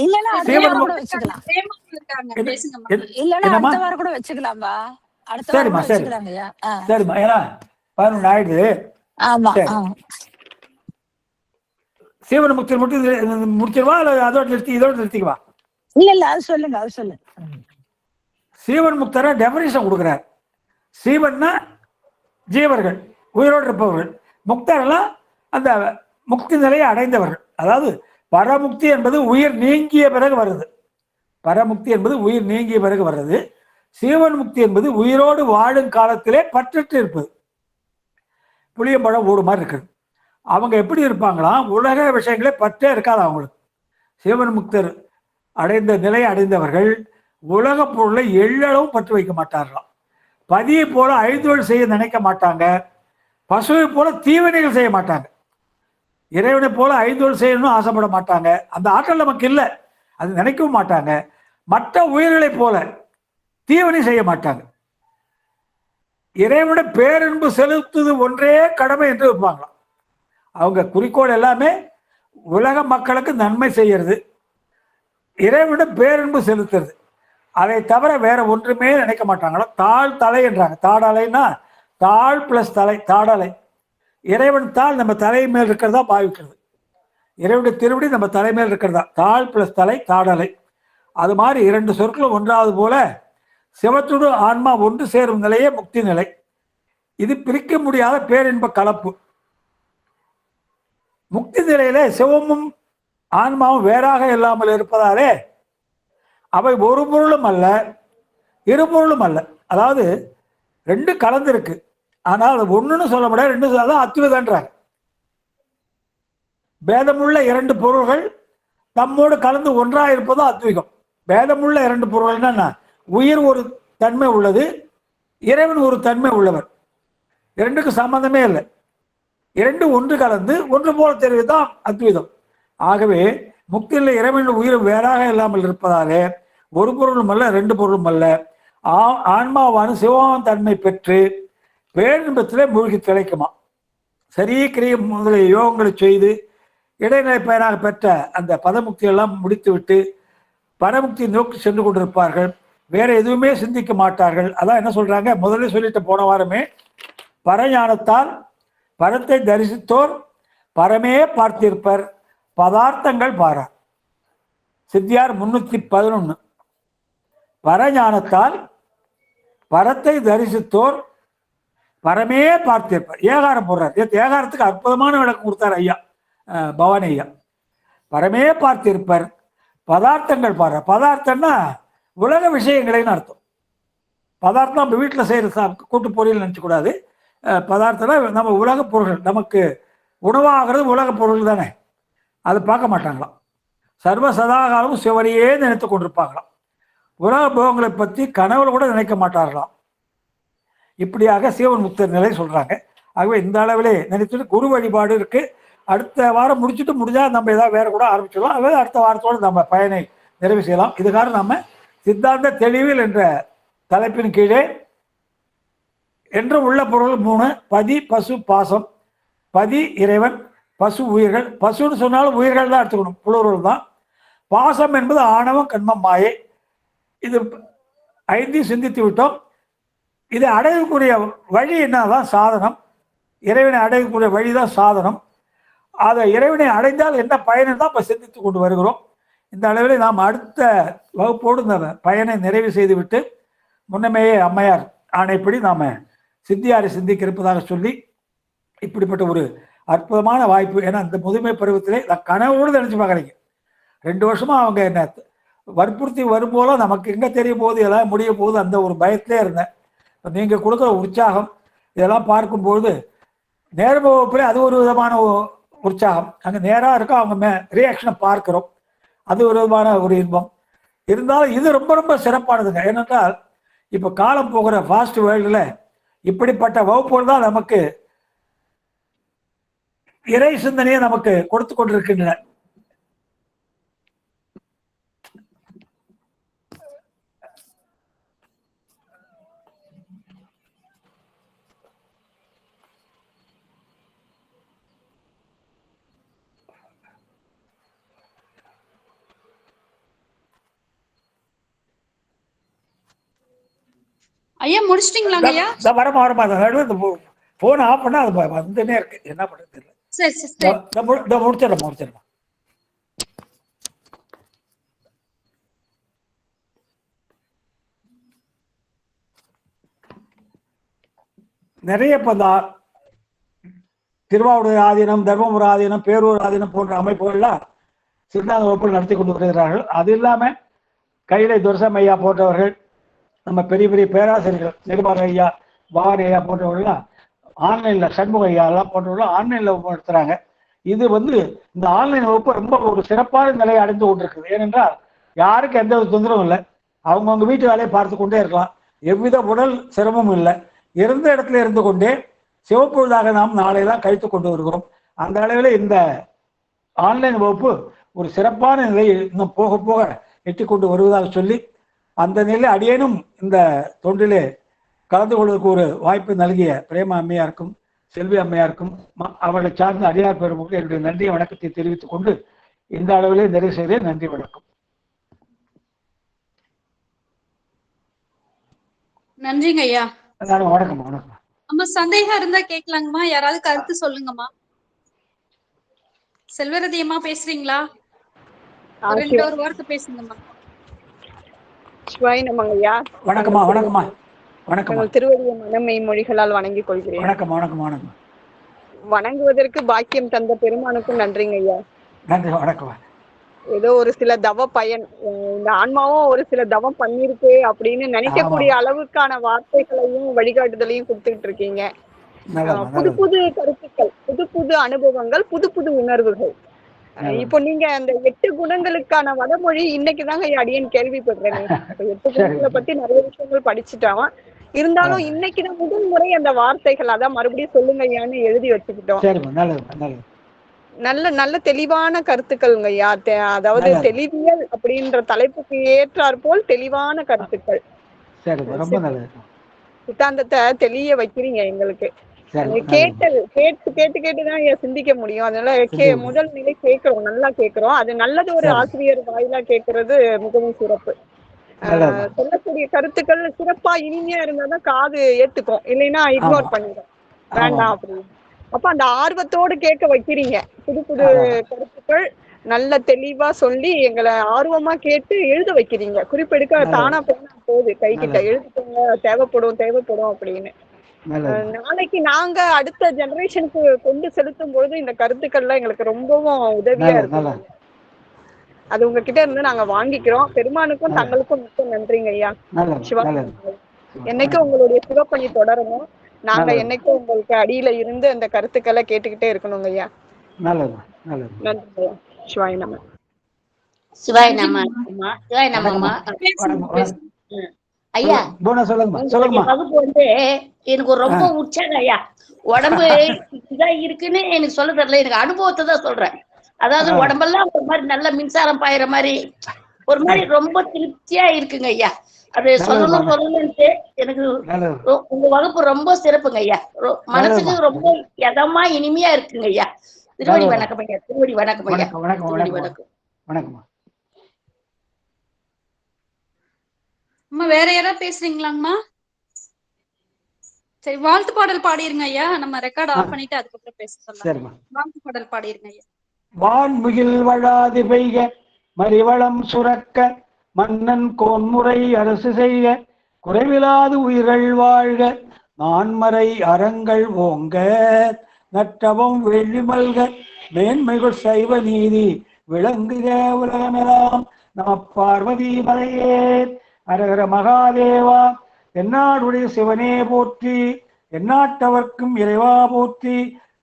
இல்லன்னா
சீவன்
கூட வச்சுக்கலாம்.
பேசுங்கம்மா.
இல்லன்னா அடுத்த வாரம் கூட வச்சுக்கலாம்பா. அடுத்த வாரம்
சரிம்மா,
கூட
சரி
வச்சுக்கலாங்கய்யா.
சரிம்மா. ஏன்னா 11 ஆயிடுது.
ஆமா.
சரி. சீவன் முக்தி மட்டும் முடிச்சிருவா இல்ல அதோட நிறுத்திக்குவா?
இல்ல அது சொல்லுங்க, அது சொல்லுங்க.
சீவன் முக்தர டெஃபினிஷன் கொடுக்குறார். சீவன்னா ஜீவர்கள், உயிரோடு இருப்பவர்கள். முக்தரெல்லாம் அந்த முக்தி நிலையை அடைந்தவர்கள். அதாவது பரமுக்தி என்பது உயிர் நீங்கிய பிறகு வருது. பரமுக்தி என்பது உயிர் நீங்கிய பிறகு வர்றது. சீவன் முக்தி என்பது உயிரோடு வாழும் காலத்திலே பற்றற்று இருப்பது. புளியம்பழம் ஓடு மாதிரி இருக்குது. அவங்க எப்படி இருப்பாங்களாம்? உலக விஷயங்களே பற்றே இருக்காது அவங்களுக்கு. சீவன் முக்தர் அடைந்த நிலையை அடைந்தவர்கள் உலக பொருளை எள்ளளவும் பற்று வைக்க மாட்டார்களாம். பதியை போல ஐந்தொழில் செய்ய நினைக்க மாட்டாங்க. பசுவை போல தீவினைகள் செய்ய மாட்டாங்க. இறைவனை போல ஐந்தொழில் செய்யணும்னு ஆசைப்பட மாட்டாங்க. அந்த ஆற்றல் நமக்கு இல்லை, அது நினைக்கவும் மாட்டாங்க. மற்ற உயிர்களை போல தீவினை செய்ய மாட்டாங்க. இறைவனை பேரன்பு செலுத்துவது ஒன்றே கடமை என்று இருப்பாங்களாம். அவங்க குறிக்கோள் எல்லாமே உலக மக்களுக்கு நன்மை செய்யறது, இறைவனை பேரன்பு செலுத்துறது. அதை தவிர வேற ஒன்றுமே நினைக்க மாட்டாங்களா. தாழ் தலை என்றாங்க. தாடலைன்னா தாழ் பிளஸ் தலை, தாடலை. இறைவன் தாள் நம்ம தலை மேல் இருக்கிறதா பாவிக்கிறது. இறைவனுடைய திருவடி நம்ம தலை மேல் இருக்கிறதா. தாழ் பிளஸ் தலை, தாடலை. அது மாதிரி இரண்டு சொற்களும் ஒன்றாவது போல சிவத்துடு ஆன்மா ஒன்று சேரும் நிலையே முக்தி நிலை. இது பிரிக்க முடியாத பேரின்ப கலப்பு. முக்தி நிலையில சிவமும் ஆன்மாவும் வேறாக இல்லாமல் இருப்பதாலே அவை ஒரு பொருளும் அல்ல, இரு பொருளும் அல்ல. அதாவது ரெண்டு கலந்து இருக்கு, ஆனால் அது ஒண்ணுன்னு சொல்ல முடியாது, ரெண்டு தான் அத்வைதன்றாங்க. பேதமுள்ள இரண்டு பொருள்கள் நம்மோடு கலந்து ஒன்றாக இருப்பதும் அத்வைகம். பேதமுள்ள இரண்டு பொருள் என்னன்னா, உயிர் ஒரு தன்மை உள்ளது, இறைவன் ஒரு தன்மை உள்ளவர். இரண்டுக்கு சம்பந்தமே இல்லை. இரண்டு ஒன்று கலந்து ஒன்று போல தெரிவதுதான் அத்வைதம். ஆகவே முக்தியில் இறைவன் உயிர் வேறாக இல்லாமல் இருப்பதாலே ஒரு பொருளும் அல்ல, ரெண்டு பொருளும் அல்ல. ஆன்மாவான சிவமான தன்மை பெற்று பேரின்பத்திலே மூழ்கி திளைக்குமா. சரி கிரியை முதலிய யோகங்களை செய்து இடைநிலை பயனாக பெற்ற அந்த பதமுக்தி எல்லாம் முடித்துவிட்டு பரமுக்தி நோக்கி சென்று கொண்டிருப்பார்கள். வேற எதுவுமே சிந்திக்க மாட்டார்கள். அதான் என்ன சொல்றாங்க, முதல்ல சொல்லிட்டு போன வாரமே, பரஞானத்தால் பரத்தை தரிசித்தோர் பரமே பார்த்திருப்பர், பதார்த்தங்கள் பாரார். சித்தியார் 311. பரஞானத்தால் பரத்தை தரிசித்தோர் பரமே பார்த்திருப்பர். ஏகாரம் போடுறார். ஏகாரத்துக்கு அற்புதமான விளக்கம் கொடுத்தார் ஐயா, பவானி ஐயா. பரமே பார்த்திருப்பர், பதார்த்தங்கள் பாரார். பதார்த்தம்னா உலக விஷயங்களைன்னு அர்த்தம். பதார்த்தம் நம்ம வீட்டில் செய்கிற கூட்டு பொரியல் நினச்சக்கூடாது. பதார்த்தம்னா நம்ம உலக பொருள்கள், நமக்கு உணவாகிறது உலக பொருள் தானே, அது பார்க்க மாட்டாங்களாம். சர்வ சதாகாலமும் சிவனையே நினைத்து கொண்டிருப்பாங்களாம். உலக போகங்களை பற்றி கனவுல கூட நினைக்க மாட்டார்களாம். இப்படியாக சிவன் முக்தர் நிலை சொல்றாங்க. ஆகவே இந்த அளவிலே நினைத்துட்டு குரு வழிபாடு இருக்கு. அடுத்த வாரம் முடிச்சுட்டு முடிஞ்சா நம்ம ஏதாவது வேற கூட ஆரம்பிச்சிடலாம், அல்லது அடுத்த வாரத்தோடு நம்ம பயனை நிறைவு செய்யலாம். இதுக்காக நம்ம சித்தாந்த தெளிவில் என்ற தலைப்பின் கீழே என்று உள்ள பொருள் 3: பதி, பசு, பாசம். பதி இறைவன், பசு உயிர்கள். பசுன்னு சொன்னாலும் உயிர்கள் தான் எடுத்துக்கணும், புலூரல் தான். பாசம் என்பது ஆணவம், கண்மம், மாயை. இது 5 சிந்தித்து விட்டோம். இதை அடையக்கூடிய வழி என்னதான் சாதனம். இறைவனை அடையக்கூடிய வழிதான் சாதனம். அதை இறைவனை அடைந்தால் என்ன பயனை தான் இப்போ சிந்தித்து கொண்டு வருகிறோம். இந்த அளவில் நாம் அடுத்த வகுப்போடு இந்த பயனை நிறைவு செய்துவிட்டு முன்னமேயே அம்மையார் ஆணைப்படி நாம் சித்தியாரை சிந்திக்க இருப்பதாக சொல்லி இப்படிப்பட்ட ஒரு அற்புதமான வாய்ப்பு. ஏன்னா இந்த முதுமை பருவத்திலே நான் கனவோடு நினைச்சு பார்க்குறீங்க. 2 வருஷமா அவங்க என்ன வற்புறுத்தி வரும்போது நமக்கு எங்கே தெரியும் போது எல்லாம் முடிய போது அந்த ஒரு பயத்திலே இருந்தேன். நீங்கள் கொடுக்குற உற்சாகம் இதெல்லாம் பார்க்கும்போது நேர்முக வகுப்பில் அது ஒரு விதமான உற்சாகம். அங்கே நேராக இருக்கும், அவங்க ரியாக்ஷனை பார்க்குறோம், அது ஒரு விதமான ஒரு இன்பம். இருந்தாலும் இது ரொம்ப ரொம்ப சிறப்பானதுங்க. ஏனென்றால் இப்போ காலம் போகிற ஃபாஸ்ட் வேர்ல்டில் இப்படிப்பட்ட வகுப்புகள் தான் நமக்கு இறை சிந்தனையை நமக்கு கொடுத்து கொண்டிருக்கின்றன.
ஐயா முடிச்சிட்டீங்களாங்க ஐயா?
வரமா இந்த போன் ஆஃப் பண்ணா அது வந்துனே இருக்கு, என்ன பண்றது தெரியல. சரி முடிச்சிடலாம். நிறைய இப்போ இந்த திருவாவூர் ஆதீனம், தர்மபுரம் ஆதீனம், பேரூர் ஆதீனம் போன்ற அமைப்புகள்லாம் சித்தாந்த வகுப்புகள் நடத்தி கொண்டு வருகிறார்கள். அது இல்லாம கைலை துரசாமி ஐயா போன்றவர்கள், நம்ம பெரிய பெரிய பேராசிரியர்கள் நிருபார் ஐயா, பவானி ஐயா போன்றவர்கள்லாம் ஆன்லைன்ல, சண்முக ஐயா எல்லாம் போன்றவர்கள் ஆன்லைன்ல வகுப்பு நடத்துறாங்க. இது இந்த ஆன்லைன் வகுப்பு ரொம்ப ஒரு சிறப்பான நிலையை அடைந்து கொண்டிருக்குது. ஏனென்றால் யாருக்கும் எந்த ஒரு தொந்தரவும் இல்லை, அவங்கவுங்க வீட்டு வேலையை பார்த்து கொண்டே இருக்கலாம், எவ்வித உடல் சிரமமும் இல்லை. இருந்த இடத்துல இருந்து கொண்டே சிவப்பொழுதாக நாம் நாளையெல்லாம் கழித்து கொண்டு வருகிறோம். அந்த அளவில் இந்த ஆன்லைன் வகுப்பு ஒரு சிறப்பான நிலையை இன்னும் போக போக எட்டி கொண்டு வருவதாக சொல்லி, அந்த நிலை அடியேனும் இந்த தொண்டிலே கலந்து கொள்வதற்கு ஒரு வாய்ப்பு நல்கிய பிரேமா அம்மையாருக்கும் செல்வி அம்மையாருக்கும் அவர்களை சார்ந்த அடியார் பெருமக்கள் என்னுடைய நன்றிய வணக்கத்தை தெரிவித்துக் கொண்டு இந்த அளவிலே நிறைவு செய்தேன். நன்றி, வணக்கம்.
நன்றிங்க ஐயா.
வணக்கம். வணக்கம்.
நம்ம சந்தேகம் இருந்தா கேட்கலாங்கம்மா, யாராவது கருத்து சொல்லுங்கம்மா. செல்வரதி அம்மா பேசுறீங்களா? ஒரு வார்த்தை பேசுங்கம்மா.
சிவாய் நமங்கய்யா.
வணக்கம்மா. வணக்கம்மா. வணக்கம்.
திருவடிய மனமை மொழிகளால் வணங்கிக் கொள்கிறேன்.
வணக்கம். வணக்கம். வணக்கம்.
வணங்குவதற்கு பாக்கியம் தந்த பெருமானுக்கும் நன்றிங்க ஐயா.
நன்றி. வணக்கம்.
ஏதோ ஒரு சில தவ பயன், இந்த ஆன்மாவும் ஒரு சில தவம் பண்ணிருக்கு அப்படின்னு நினைக்கக்கூடிய அளவுக்கான வார்த்தைகளையும் வழிகாட்டுதலையும் கொடுத்துட்டு இருக்கீங்க. புது புது கருத்துக்கள், புது புது அனுபவங்கள், புது புது உணர்வுகள். இப்போ நீங்க அந்த 8 குணங்களுக்கான வடமொழி இன்னைக்குதாங்க அடியேன் கேள்விப்படுறேன். 8 குணங்களை பத்தி நிறைய விஷயங்கள் படிச்சுட்டோம். இருந்தாலும் இன்னைக்குதான் முதல் முறை அந்த வார்த்தைகள் அதான் மறுபடியும் சொல்லுங்க ஐயான்னு எழுதி வச்சுக்கிட்டோம். நல்ல நல்ல தெளிவான கருத்துக்கள்ங்க ஐயா. அதாவது தெளிவியல் அப்படின்ற தலைப்புக்கு ஏற்றாற் போல் தெளிவான கருத்துக்கள். சித்தாந்தத்தை தெளிய வைக்கிறீங்க எங்களுக்கு. கேட்டுதான் ஐயா சிந்திக்க முடியும். அதனால முதல் நிலை கேட்கிறோம், நல்லா கேட்கிறோம். அது நல்லது. ஒரு ஆசிரியர் வாயிலா கேட்கறது மிகவும் சிறப்பு. சொல்லக்கூடிய கருத்துக்கள் சிறப்பா இனிமையா இருந்தாதான் காது ஏத்துக்கும், இல்லைன்னா இக்னோர் பண்ணிடும், வேண்டாம் அப்படின்னு. அப்ப அந்த ஆர்வத்தோடு கேட்க வைக்கிறீங்க. புது புது கருத்துக்கள் நல்ல தெளிவா சொல்லி எங்களை ஆர்வமா கேட்டு எழுத வைக்கிறீங்க. குறிப்பெடுக்க தானா போகுது கைகிட்ட, எழுதிக்கோங்க, தேவைப்படும் அப்படின்னு. நாளைக்கு நாங்க அடுத்த ஜெனரேஷனுக்கு கொண்டு செலுத்தும் பொழுது இந்த கருத்துக்கள்லாம் எங்களுக்கு ரொம்பவும் உதவியா இருக்கும். அது உங்ககிட்ட இருந்து நாங்க வாங்கிக்கிறோம். பெருமானுக்கும் தங்களுக்கும் மிக்க நன்றிங்க ஐயா. சிவா, என்னைக்கும் உங்களுடைய சிவப்பணி தொடரணும். நாங்க என்னைக்கும் உங்களுக்கு அடியில இருந்து அந்த கருத்துக்களை கேட்டுக்கிட்டே இருக்கணுங்க ஐயா. நன்றி. சிவாய் நம.
சிவாய் நம. சிவாய் நமமா ஐயா. வகுப்பு எனக்கு ரொம்ப உற்சாகம் ஐயா. உடம்பு இதா இருக்குன்னு எனக்கு சொல்ல தெரியல, எனக்கு அனுபவத்தை தான் சொல்றேன். அதாவது உடம்பெல்லாம் ஒரு மாதிரி நல்ல மின்சாரம் பாயிற மாதிரி ஒரு மாதிரி ரொம்ப திருப்தியா இருக்குங்க ஐயா. அது சொல்லணும்ட்டு எனக்கு உங்க வகுப்பு ரொம்ப சிறப்புங்க ஐயா. மனசுக்கு ரொம்ப இதமா இனிமையா இருக்குங்க ஐயா. திருவடி வணக்கம் ஐயா. திருவடி வணக்கம் ஐயா. திருவடி வணக்கம்.
வணக்கம்.
அம்மா வேற யாராவது பேசுறீங்களாங்கம்மா? சரி, வாழ்த்து பாடல் பாடிருங்க ஐயா. நம்ம ரெக்கார்ட் ஆஃப் பண்ணிட்டு அதுக்கப்புறம் பேச சொல்லலாம். வாழ்த்து பாடல் பாடிருங்க ஐயா.
வான்முகில் வழாது பெய்க, மறிவளம் சுரக்க, மன்னன் கோன்முறை அரசு செய்க, குறைவிலாது உயிர்கள் வாழ்க, நான்மறை அறங்கள் ஓங்க நற்றவம் வெள்ளிமல்க மேன்மைகள் சைவ நீதி விளங்குக உலகமெல்லாம் நம பார்வதி மலையே அரகர மகாதேவா. எந்நாடுடைய சிவனே போற்றி, எந்நாட்டவர்க்கும் இறைவா போற்றி,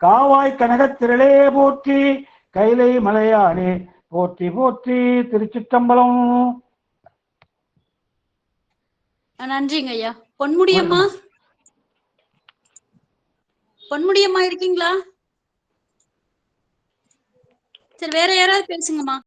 காவாய் கனகத்திரளே போற்றி, கைலை மலையானே போற்றி போற்றி. திருச்சிற்றம்பலம்.
நன்றிங்க ஐயா. பொன்முடியம்மா, பொன்முடியம்மா இருக்கீங்களா? சரி, வேற யாராவது பேசுங்கம்மா.